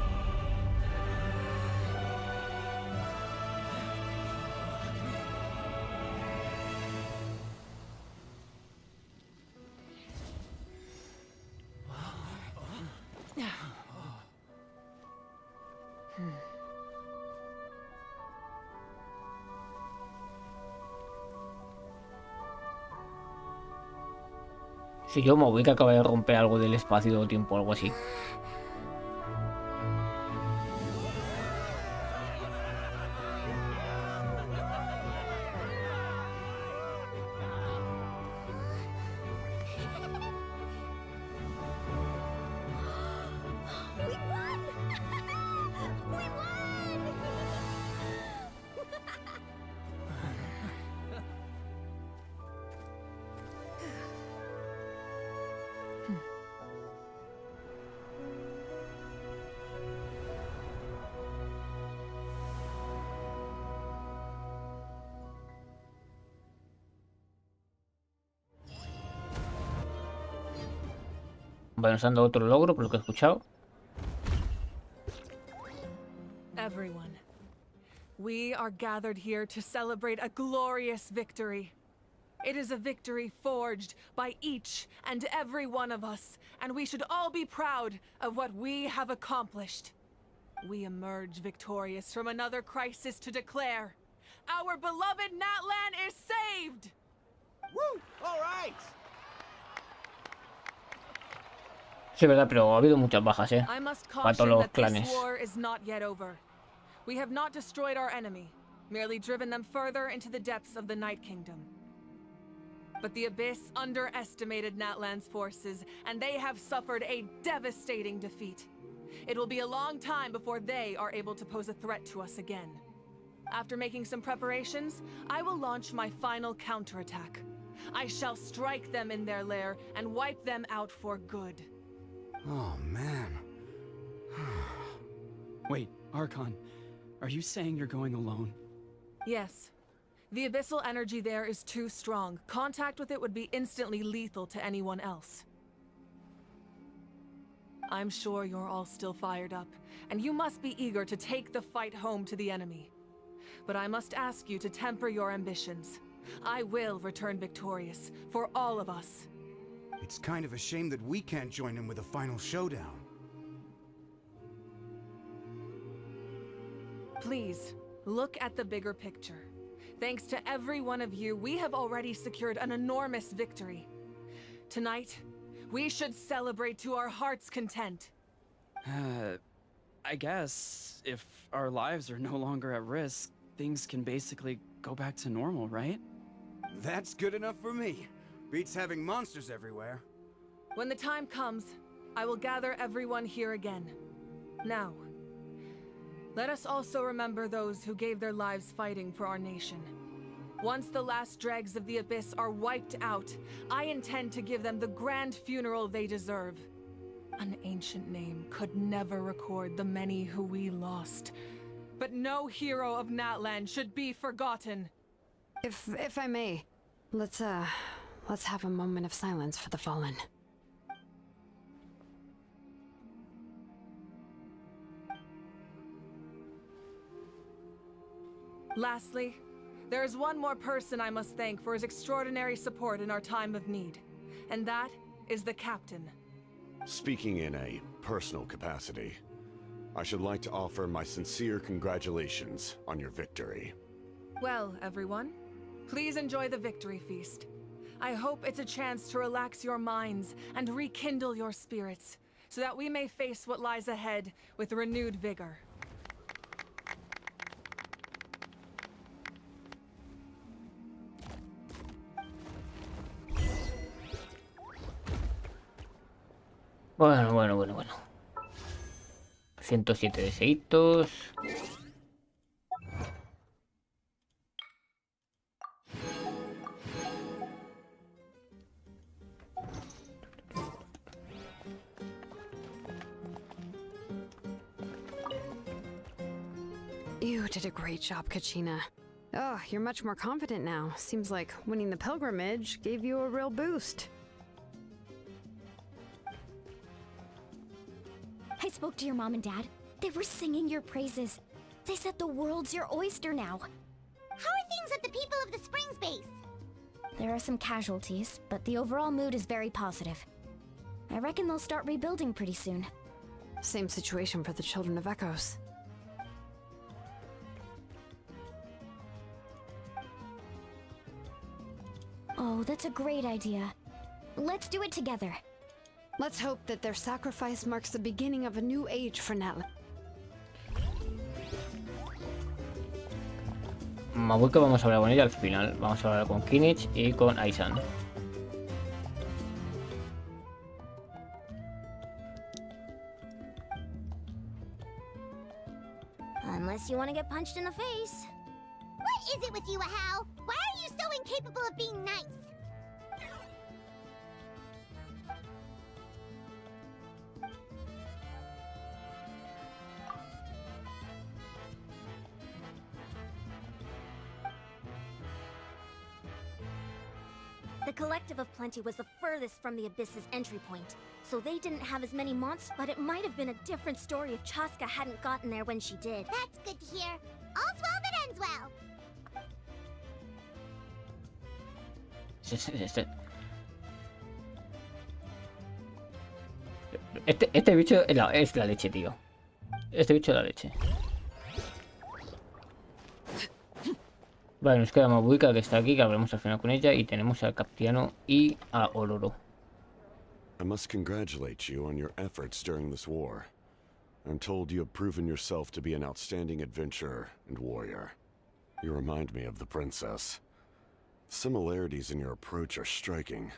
Si yo me voy que acaba de romper algo del espacio-tiempo o algo así. Bueno, nos han dado otro logro por lo que he escuchado. Everyone, we are gathered here to celebrate a glorious victory. It is a victory forged by each and every one of us, and we should all be proud of what we have accomplished. We emerge victorious from another crisis to declare our beloved Natlan is saved! Woo! All right! Sí, verdad, pero ha habido muchas bajas, I must para todos caution los that this clanes. war is not yet over. We have not destroyed our enemy, merely driven them further into the depths of the Night Kingdom. But the Abyss underestimated Natlan's forces, and they have suffered a devastating defeat. It will be a long time before they are able to pose a threat to us again. After making some preparations, I will launch my final counterattack. I shall strike them in their lair and wipe them out for good. Oh, man. Wait, Archon, are you saying you're going alone? Yes. The abyssal energy there is too strong. Contact with it would be instantly lethal to anyone else. I'm sure you're all still fired up, and you must be eager to take the fight home to the enemy. But I must ask you to temper your ambitions. I will return victorious, for all of us. It's kind of a shame that we can't join him with a final showdown. Please, look at the bigger picture. Thanks to every one of you, we have already secured an enormous victory. Tonight, we should celebrate to our heart's content. I guess if our lives are no longer at risk, things can basically go back to normal, right? That's good enough for me. Beats having monsters everywhere. When the time comes, I will gather everyone here again. Now, let us also remember those who gave their lives fighting for our nation. Once the last dregs of the Abyss are wiped out, I intend to give them the grand funeral they deserve. An ancient name could never record the many who we lost. But no hero of Natlan should be forgotten. If I may, let's have a moment of silence for the fallen. Lastly, there is one more person I must thank for his extraordinary support in our time of need, and that is the Captain. Speaking in a personal capacity, I should like to offer my sincere congratulations on your victory. Well, everyone, please enjoy the victory feast. I hope it's a chance to relax your minds and rekindle your spirits, so that we may face what lies ahead with renewed vigor. Bueno. 107 deseitos. You did a great job, Kachina. Oh, you're much more confident now. Seems like winning the pilgrimage gave you a real boost. I spoke to your mom and dad. They were singing your praises. They said the world's your oyster now. How are things at the People of the Springs base? There are some casualties, but the overall mood is very positive. I reckon they'll start rebuilding pretty soon. Same situation for the Children of Echoes. Oh, that's a great idea. Let's do it together. Let's hope that their sacrifice marks the beginning of a new age for Natlan. Mabuka vamos a hablar con ella al final. Vamos a hablar con Kinich y con Aisan. Unless you want to get punched in the face. What is it with you, Ahau? Why are you so incapable of being nice? The Collective of Plenty was the furthest from the Abyss's entry point, so they didn't have as many monsters, but it might have been a different story if Chaska hadn't gotten there when she did. That's good to hear. All's well that ends well. Este bicho es la leche, tío. Este bicho de la leche. Vale, nos queda Mabuika, que está aquí, que hablamos al final con ella, y tenemos al Captiano y a Ororo. I must congratulate you on your efforts during this war. I'm told you have proven yourself to be an outstanding adventurer and warrior. You remind me of the princess. Similarities in your approach are striking,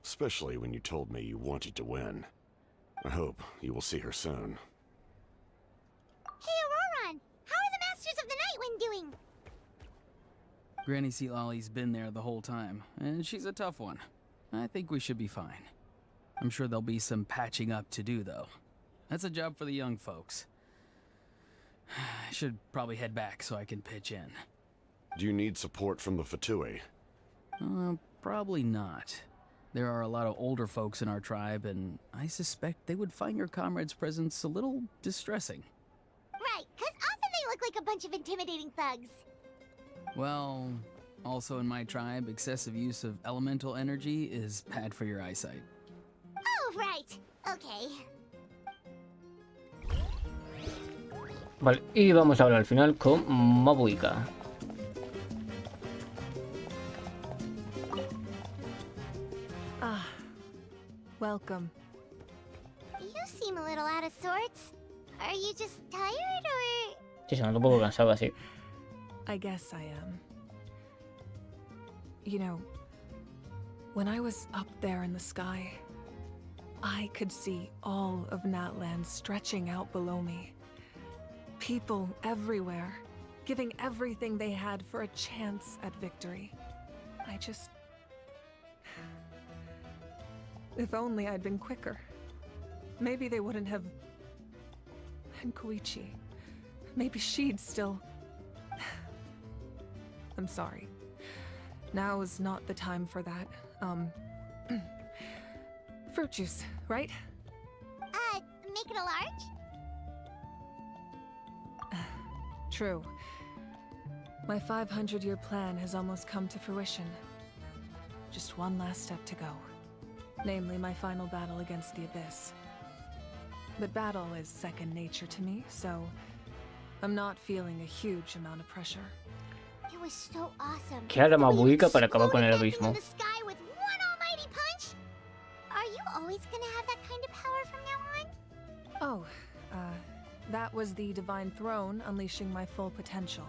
especially when you told me you wanted to win. I hope you will see her soon. Hey, Auroron! How are the Masters of the Nightwind doing? Granny Sealolly's been there the whole time, and she's a tough one. I think we should be fine. I'm sure there'll be some patching up to do, though. That's a job for the young folks. I should probably head back so I can pitch in. Do you need support from the Fatui? Probably not. There are a lot of older folks in our tribe, and I suspect they would find your comrade's presence a little distressing. Right, because often they look like a bunch of intimidating thugs. Well, also in my tribe, excessive use of elemental energy is bad for your eyesight. Oh, right. Okay. Vale, y vamos a hablar al final con Mabuika. Ah, welcome. You seem a little out of sorts. Are you just tired, or...? Sí, se me anda un poco cansado así. I guess I am. You know, when I was up there in the sky, I could see all of Natland stretching out below me. People everywhere, giving everything they had for a chance at victory. I just... If only I'd been quicker. Maybe they wouldn't have... And Koichi. Maybe she'd still... I'm sorry. Now is not the time for that. Fruit juice, right? Make it a large? True. My 500-year plan has almost come to fruition. Just one last step to go. Namely, my final battle against the Abyss. But battle is second nature to me, so I'm not feeling a huge amount of pressure. It was so awesome. ¿Qué hará Mabuika para acabar con el abismo? The sky with one almighty punch? Are you always gonna have that kind of power from now on? Oh, that was the Divine Throne unleashing my full potential.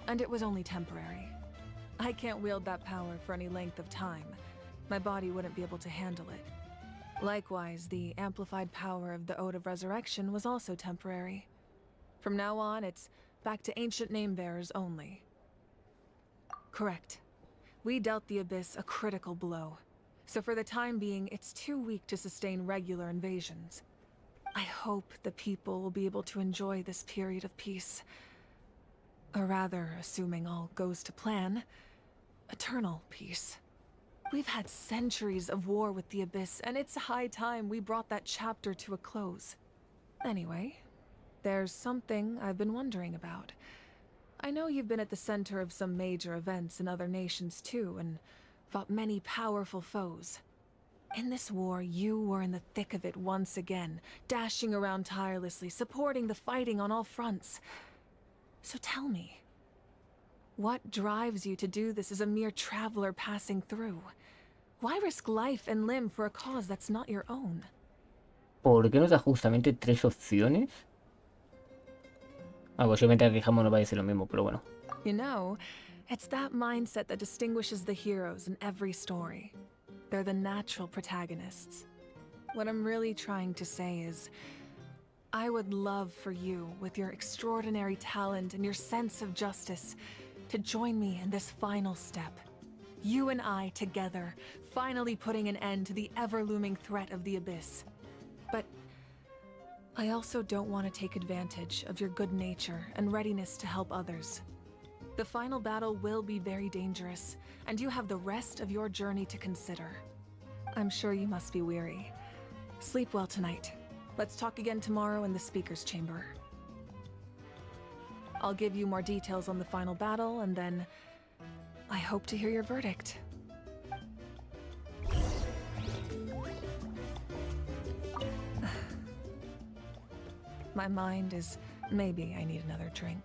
And it was only temporary. I can't wield that power for any length of time. My body wouldn't be able to handle it. Likewise, the amplified power of the Ode of Resurrection was also temporary. From now on, it's back to ancient name-bearers only. Correct. We dealt the Abyss a critical blow. So for the time being, it's too weak to sustain regular invasions. I hope the people will be able to enjoy this period of peace. Or rather, assuming all goes to plan, eternal peace. We've had centuries of war with the Abyss, and it's high time we brought that chapter to a close. Anyway, there's something I've been wondering about. I know you've been at the center of some major events in other nations too, and fought many powerful foes. In this war, you were in the thick of it once again, dashing around tirelessly, supporting the fighting on all fronts. So tell me, what drives you to do this as a mere traveler passing through? Why risk life and limb for a cause that's not your own? ¿Por qué nos da justamente 3 opciones? Posiblemente aquí Jamón no va a decir lo mismo, pero bueno. You know, it's that mindset that distinguishes the heroes in every story. They're the natural protagonists. What I'm really trying to say is, I would love for you, with your extraordinary talent and your sense of justice, to join me in this final step. You and I together, finally putting an end to the ever-looming threat of the Abyss. But I also don't want to take advantage of your good nature and readiness to help others. The final battle will be very dangerous, and you have the rest of your journey to consider. I'm sure you must be weary. Sleep well tonight. Let's talk again tomorrow in the speaker's chamber. I'll give you more details on the final battle, and then I hope to hear your verdict. My mind is... maybe I need another drink.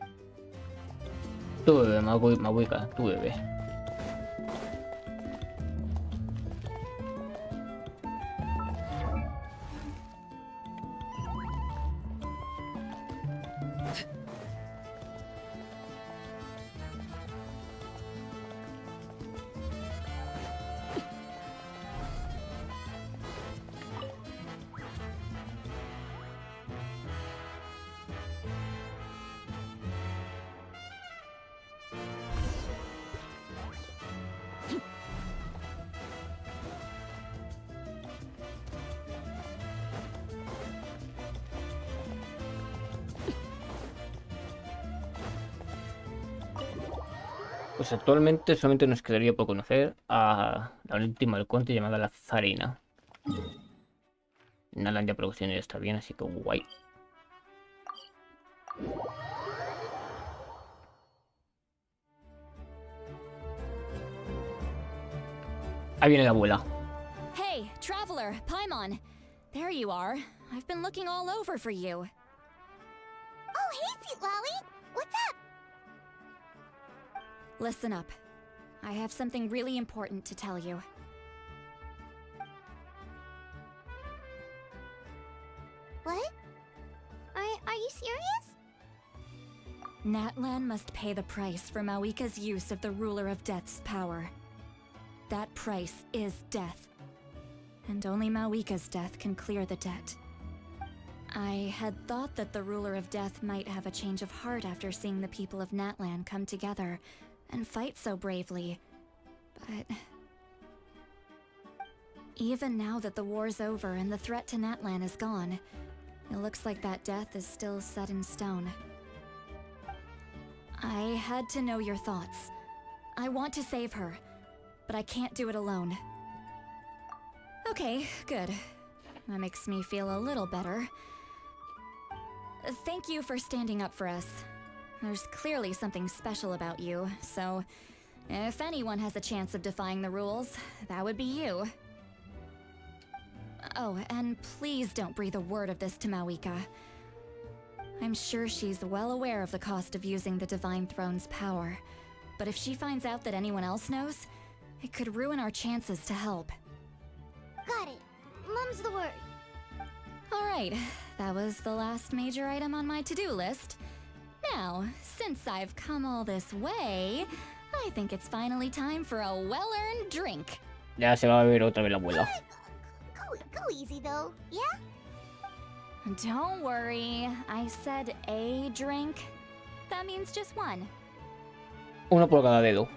Tú bebé, Mawika, tú bebé. Pues actualmente solamente nos quedaría por conocer a la última del conte llamada la Zarina. Nada de producción ya está bien, así que guay. Ahí viene la abuela. Hey, traveler, Paimon. There you are. I've been looking all over for you. Oh, hey, Sweet Lolly. What's up? Listen up. I have something really important to tell you. What? Are you serious? Natlan must pay the price for Mawika's use of the Ruler of Death's power. That price is death. And only Mawika's death can clear the debt. I had thought that the Ruler of Death might have a change of heart after seeing the people of Natlan come together and fight so bravely, but... even now that the war's over and the threat to Natlan is gone, it looks like that death is still set in stone. I had to know your thoughts. I want to save her, but I can't do it alone. Okay, good. That makes me feel a little better. Thank you for standing up for us. There's clearly something special about you, so if anyone has a chance of defying the rules, that would be you. Oh, and please don't breathe a word of this to Mawika. I'm sure she's well aware of the cost of using the Divine Throne's power, but if she finds out that anyone else knows, it could ruin our chances to help. Got it. Mum's the word. Alright, that was the last major item on my to-do list. Now, since I've come all this way, I think it's finally time for a well-earned drink. Ya se va a beber otra vez la abuela. Go easy though, yeah? Don't worry, I said a drink. That means just one. Uno por cada dedo.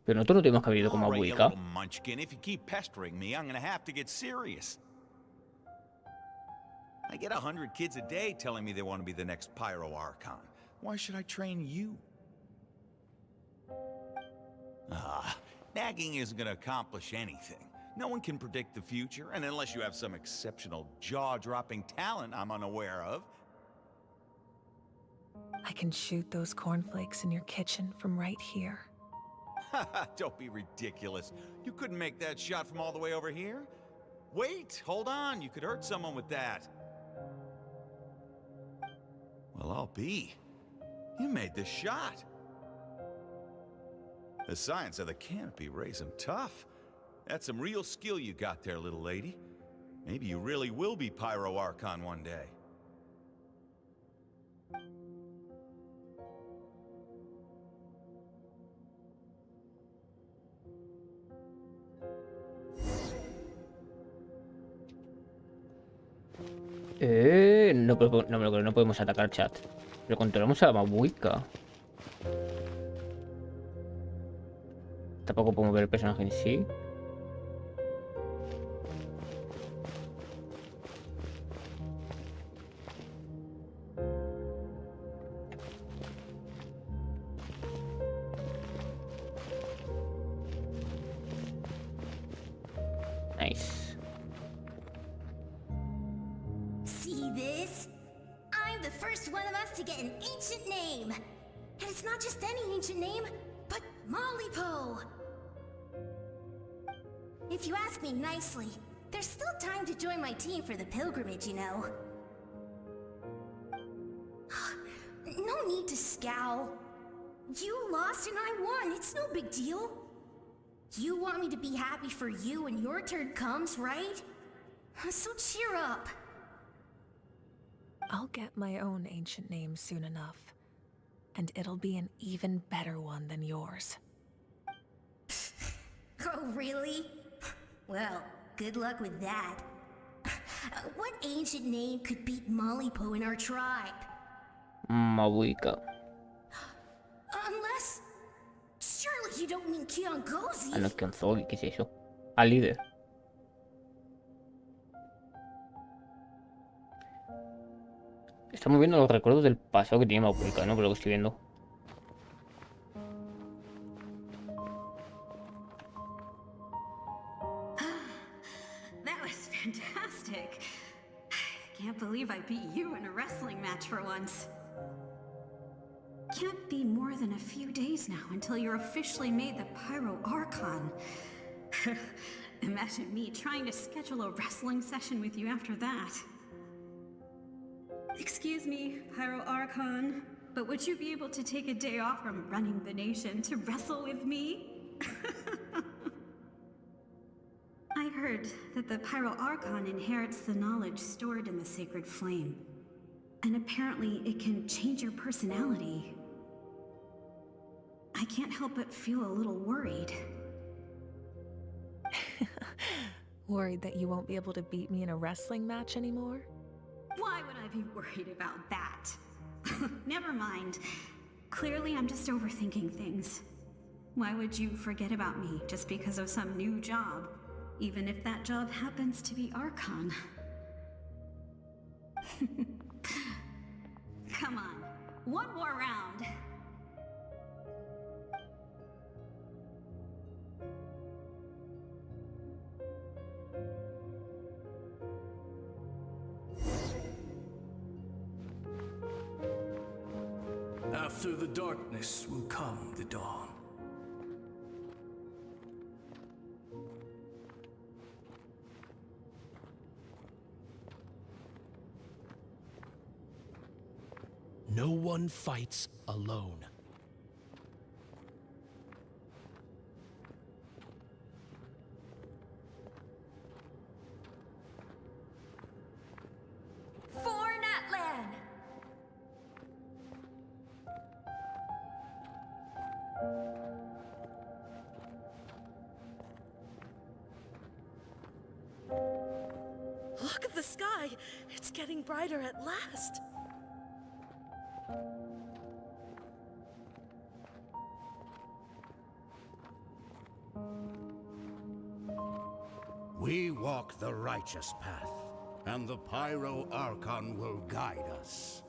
Pero nosotros no tenemos que haber ido como Mawika. Munchkin, if you keep pestering me, I'm gonna have to get serious. I get 100 kids a day telling me they want to be the next Pyro Archon. Why should I train you? Nagging isn't gonna accomplish anything. No one can predict the future, and unless you have some exceptional jaw-dropping talent I'm unaware of. I can shoot those cornflakes in your kitchen from right here. Don't be ridiculous. You couldn't make that shot from all the way over here? Wait, hold on. You could hurt someone with that. Well, I'll be. You made the shot. The science of the canopy raised him tough. That's some real skill you got there, little lady. Maybe you really will be Pyro Archon one day. No podemos atacar chat. Pero controlamos a la Mawika. Tampoco podemos ver el personaje en sí. Nice. See this? I'm the first one of us to get an ancient name. And it's not just any ancient name, but Mollypo. If you ask me nicely, there's still time to join my team for the pilgrimage, you know. No need to scowl. You lost and I won, it's no big deal. You want me to be happy for you when your turn comes, right? So cheer up. I'll get my own ancient name soon enough. And it'll be an even better one than yours. Oh, really? Well, good luck with that. What ancient name could beat Mollypo in our tribe? Mabuika. Unless... Surely you don't mean Kiangozi? A los que Anzoi, ¿qué es eso? Al líder. Estamos viendo los recuerdos del pasado que tiene Mabuika, ¿no? Por lo que estoy viendo. That was fantastic. Can't believe I beat you in a wrestling match for once. Can't be more than a few days now until you're officially made the Pyro Archon. Imagine me trying to schedule a wrestling session with you after that. Excuse me, Pyro Archon, but would you be able to take a day off from running the nation to wrestle with me? I heard that the Pyro Archon inherits the knowledge stored in the sacred flame. And apparently it can change your personality. I can't help but feel a little worried. Worried that you won't be able to beat me in a wrestling match anymore? Why would I be worried about that? Never mind. Clearly I'm just overthinking things. Why would you forget about me just because of some new job? Even if that job happens to be Archon. Come on, one more round. After the darkness will come the dawn. No one fights alone. For Natlan! Look at the sky! It's getting brighter at last! We walk the righteous path, and the Pyro Archon will guide us.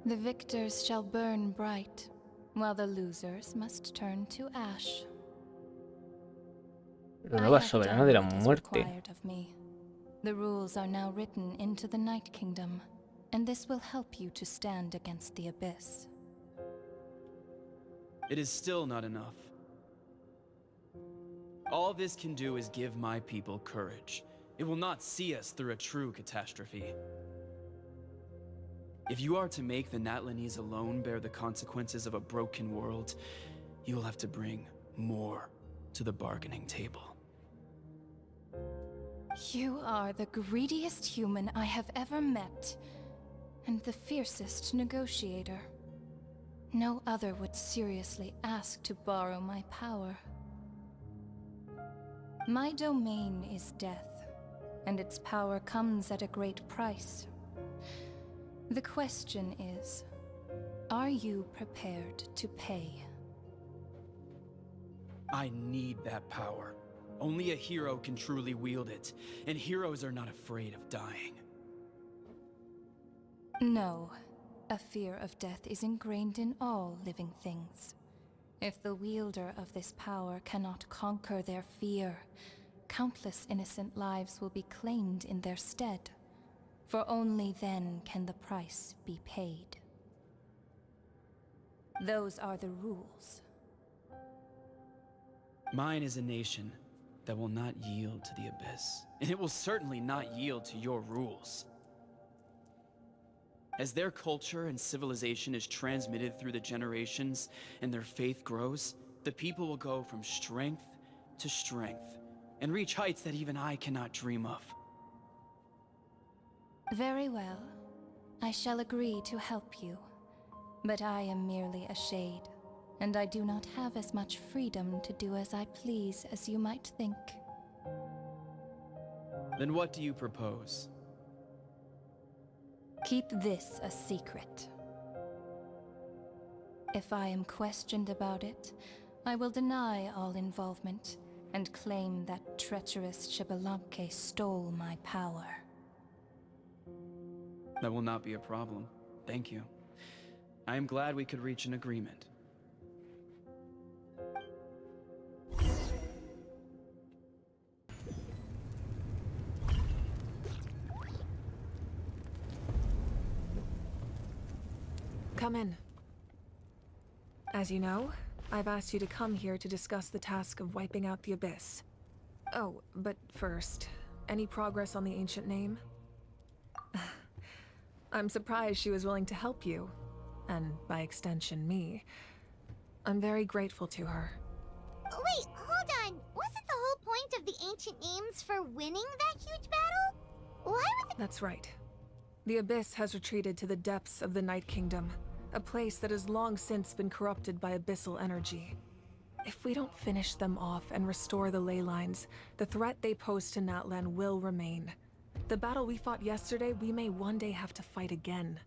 The victors shall burn bright, while the losers must turn to ash. La nueva soberana de la muerte. Required of me. The rules are now written into the Night Kingdom, and this will help you to stand against the Abyss. It is still not enough. All this can do is give my people courage. It will not see us through a true catastrophe. If you are to make the Natlanese alone bear the consequences of a broken world, you will have to bring more to the bargaining table. You are the greediest human I have ever met, and the fiercest negotiator. No other would seriously ask to borrow my power. My domain is death, and its power comes at a great price. The question is, are you prepared to pay? I need that power. Only a hero can truly wield it, and heroes are not afraid of dying. No. A fear of death is ingrained in all living things. If the wielder of this power cannot conquer their fear, countless innocent lives will be claimed in their stead. For only then can the price be paid. Those are the rules. Mine is a nation that will not yield to the Abyss, and it will certainly not yield to your rules. As their culture and civilization is transmitted through the generations and their faith grows, the people will go from strength to strength and reach heights that even I cannot dream of. Very well. I shall agree to help you. But I am merely a shade, and I do not have as much freedom to do as I please as you might think. Then what do you propose? Keep this a secret. If I am questioned about it, I will deny all involvement and claim that treacherous Xbalanque stole my power. That will not be a problem. Thank you. I am glad we could reach an agreement. Come in. As you know, I've asked you to come here to discuss the task of wiping out the Abyss. Oh, but first, any progress on the ancient name? I'm surprised she was willing to help you, and by extension, me. I'm very grateful to her. Wait, hold on. Wasn't the whole point of the ancient names for winning that huge battle? Why would That's right. The Abyss has retreated to the depths of the Night Kingdom, a place that has long since been corrupted by abyssal energy. If we don't finish them off and restore the ley lines, the threat they pose to Natlan will remain. The battle we fought yesterday, we may one day have to fight again.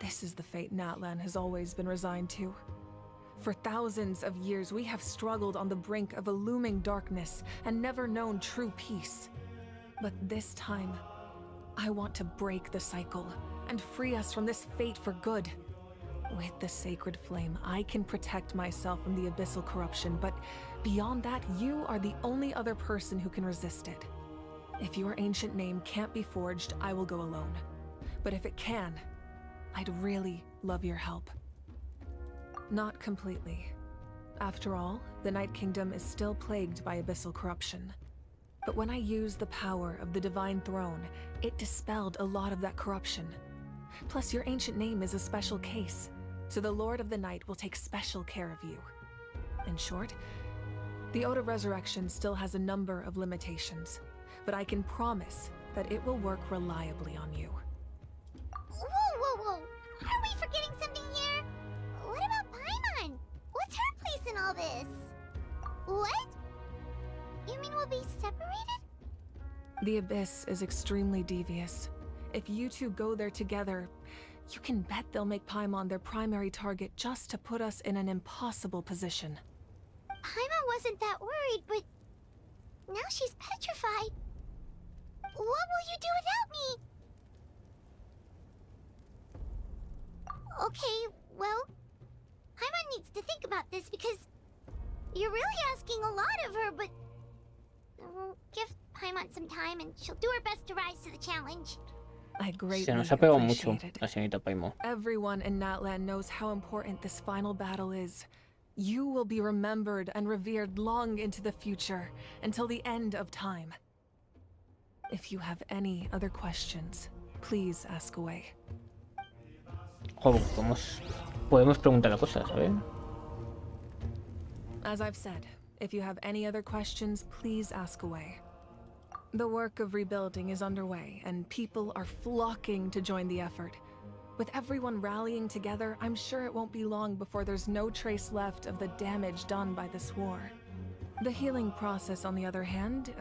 This is the fate Natlan has always been resigned to. For thousands of years, we have struggled on the brink of a looming darkness and never known true peace. But this time, I want to break the cycle and free us from this fate for good. With the sacred flame, I can protect myself from the abyssal corruption, but beyond that, you are the only other person who can resist it. If your ancient name can't be forged, I will go alone. But if it can, I'd really love your help. Not completely. After all, the Night Kingdom is still plagued by abyssal corruption. But when I used the power of the Divine Throne, it dispelled a lot of that corruption. Plus, your ancient name is a special case, so the Lord of the Night will take special care of you. In short, the Ode of Resurrection still has a number of limitations, but I can promise that it will work reliably on you. Whoa! Are we forgetting something here? What about Paimon? What's her place in all this? What? You mean we'll be separated? The Abyss is extremely devious. If you two go there together, you can bet they'll make Paimon their primary target just to put us in an impossible position. Paimon wasn't that worried, but now she's petrified. What will you do without me? Okay, well, Paimon needs to think about this because you're really asking a lot of her, but give Paimon some time and she'll do her best to rise to the challenge. I greatly Se nos ha pegado mucho appreciate it. la señorita Paimon. Everyone in Natlan knows how important this final battle is. You will be remembered and revered long into the future, until the end of time. If you have any other questions, please ask away. Joder, podemos preguntar cosas, ¿sabes? As I've said, if you have any other questions, please ask away. The work of rebuilding is underway, and people are flocking to join the effort. With everyone rallying together, I'm sure it won't be long before there's no trace left of the damage done by this war. The healing process, on the other hand,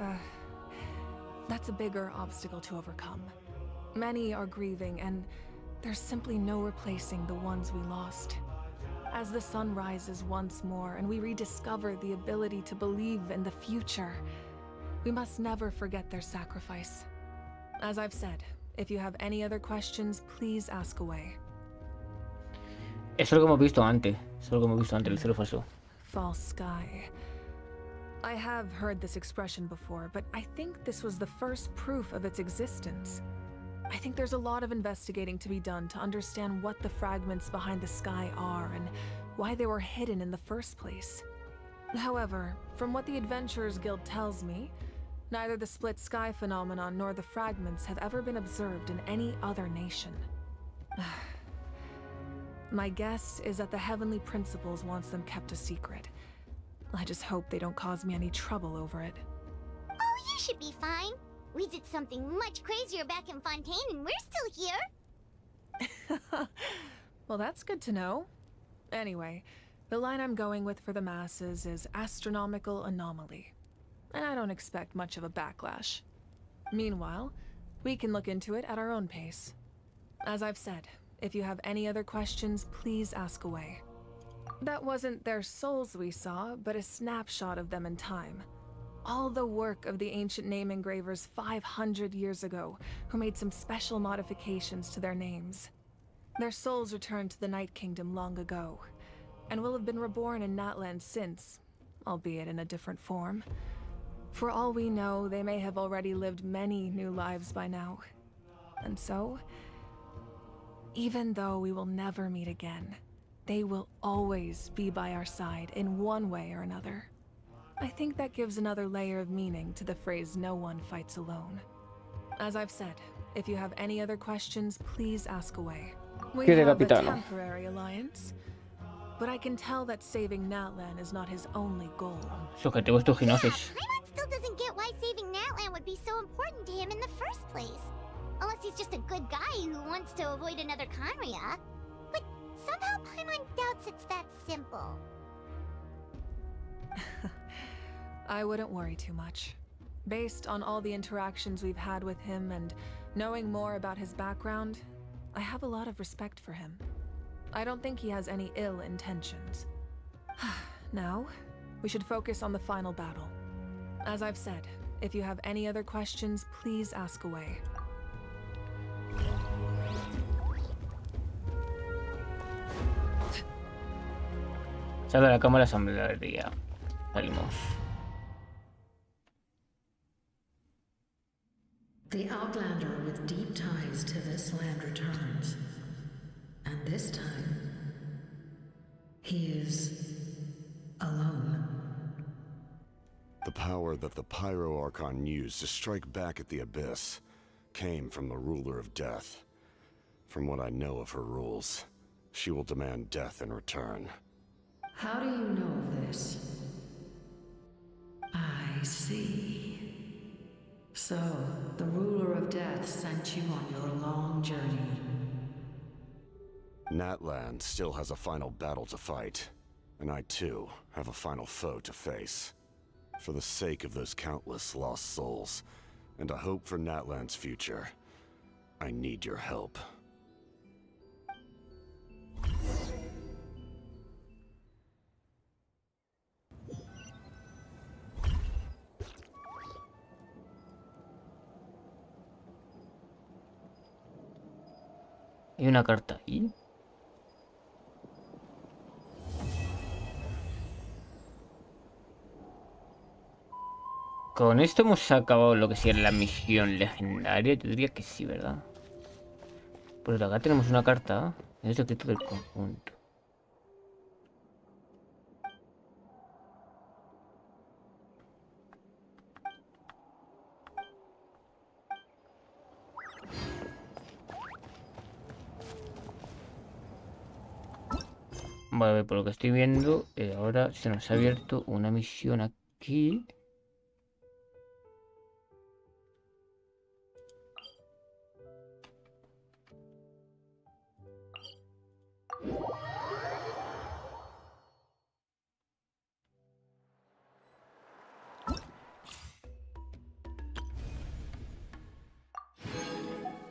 that's a bigger obstacle to overcome. Many are grieving, and there's simply no replacing the ones we lost. As the sun rises once more and we rediscover the ability to believe in the future, we must never forget their sacrifice. As I've said, if you have any other questions, please ask away. Eso es lo que hemos visto antes. Eso es lo que hemos visto antes, el cielo falso. False sky. I have heard this expression before, but I think this was the first proof of its existence. I think there's a lot of investigating to be done to understand what the fragments behind the sky are and why they were hidden in the first place. However, from what the Adventurers Guild tells me, neither the split sky phenomenon nor the fragments have ever been observed in any other nation. My guess is that the Heavenly Principles wants them kept a secret. I just hope they don't cause me any trouble over it. Oh, you should be fine. We did something much crazier back in Fontaine and we're still here. Well, that's good to know. Anyway, the line I'm going with for the masses is astronomical anomaly. And I don't expect much of a backlash. Meanwhile, we can look into it at our own pace. As I've said, if you have any other questions, please ask away. That wasn't their souls we saw, but a snapshot of them in time. All the work of the ancient name engravers 500 years ago, who made some special modifications to their names. Their souls returned to the Night Kingdom long ago, and will have been reborn in Natland since, albeit in a different form. For all we know, they may have already lived many new lives by now. And so, even though we will never meet again, they will always be by our side in one way or another. I think that gives another layer of meaning to the phrase "no one fights alone." As I've said, if you have any other questions, please ask away. We have a temporary alliance, but I can tell that saving Natlan is not his only goal. Su objetivo es tu gnosis. Paimon still doesn't get why saving Natlan would be so important to him in the first place. Unless he's just a good guy who wants to avoid another Conria. But somehow Paimon doubts it's that simple. I wouldn't worry too much. Based on all the interactions we've had with him and knowing more about his background, I have a lot of respect for him. I don't think he has any ill intentions. Now, we should focus on the final battle. As I've said, if you have any other questions, please ask away. Sale de la cámara asamblearia. Salimos. The Outlander with deep ties to this land returns. And this time, he is alone. The power that the Pyro Archon used to strike back at the Abyss came from the Ruler of Death. From what I know of her rules, she will demand death in return. How do you know this? I see. So, the Ruler of Death sent you on your long journey. Natlan still has a final battle to fight, and I too have a final foe to face. For the sake of those countless lost souls, and a hope for Natlan's future, I need your help. ¿Hay una carta ahí? Con esto hemos acabado lo que sería la misión legendaria. Yo diría que sí, ¿verdad? Pues acá tenemos una carta. Es el secreto del conjunto. Vale, por lo que estoy viendo, ahora se nos ha abierto una misión aquí.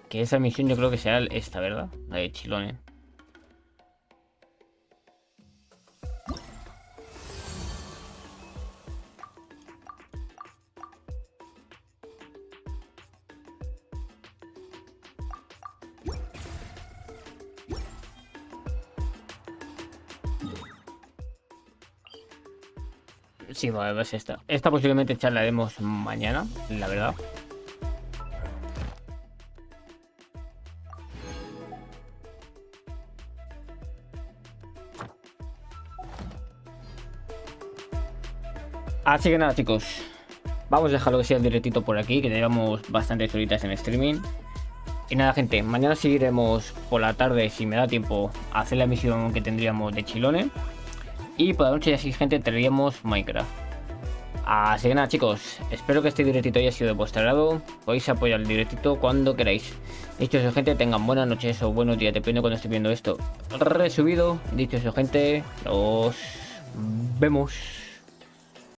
Que esa misión yo creo que será esta, ¿verdad? La de Xilonen. Sí, vale, pues esta. Esta posiblemente charlaremos mañana, la verdad. Así que nada, chicos, vamos a dejarlo que sea el directito por aquí, que llevamos bastantes horitas en streaming. Y nada, gente, mañana seguiremos por la tarde, si me da tiempo, a hacer la misión que tendríamos de Xilonen. Y por la noche, así, gente, tendríamos Minecraft. Así que nada, chicos, espero que este directito haya sido de vuestro agrado. Podéis apoyar el directito cuando queráis. Dicho eso, gente, tengan buenas noches o buenos días, depende de cuando estéis viendo esto resubido. Dicho eso, gente, nos vemos.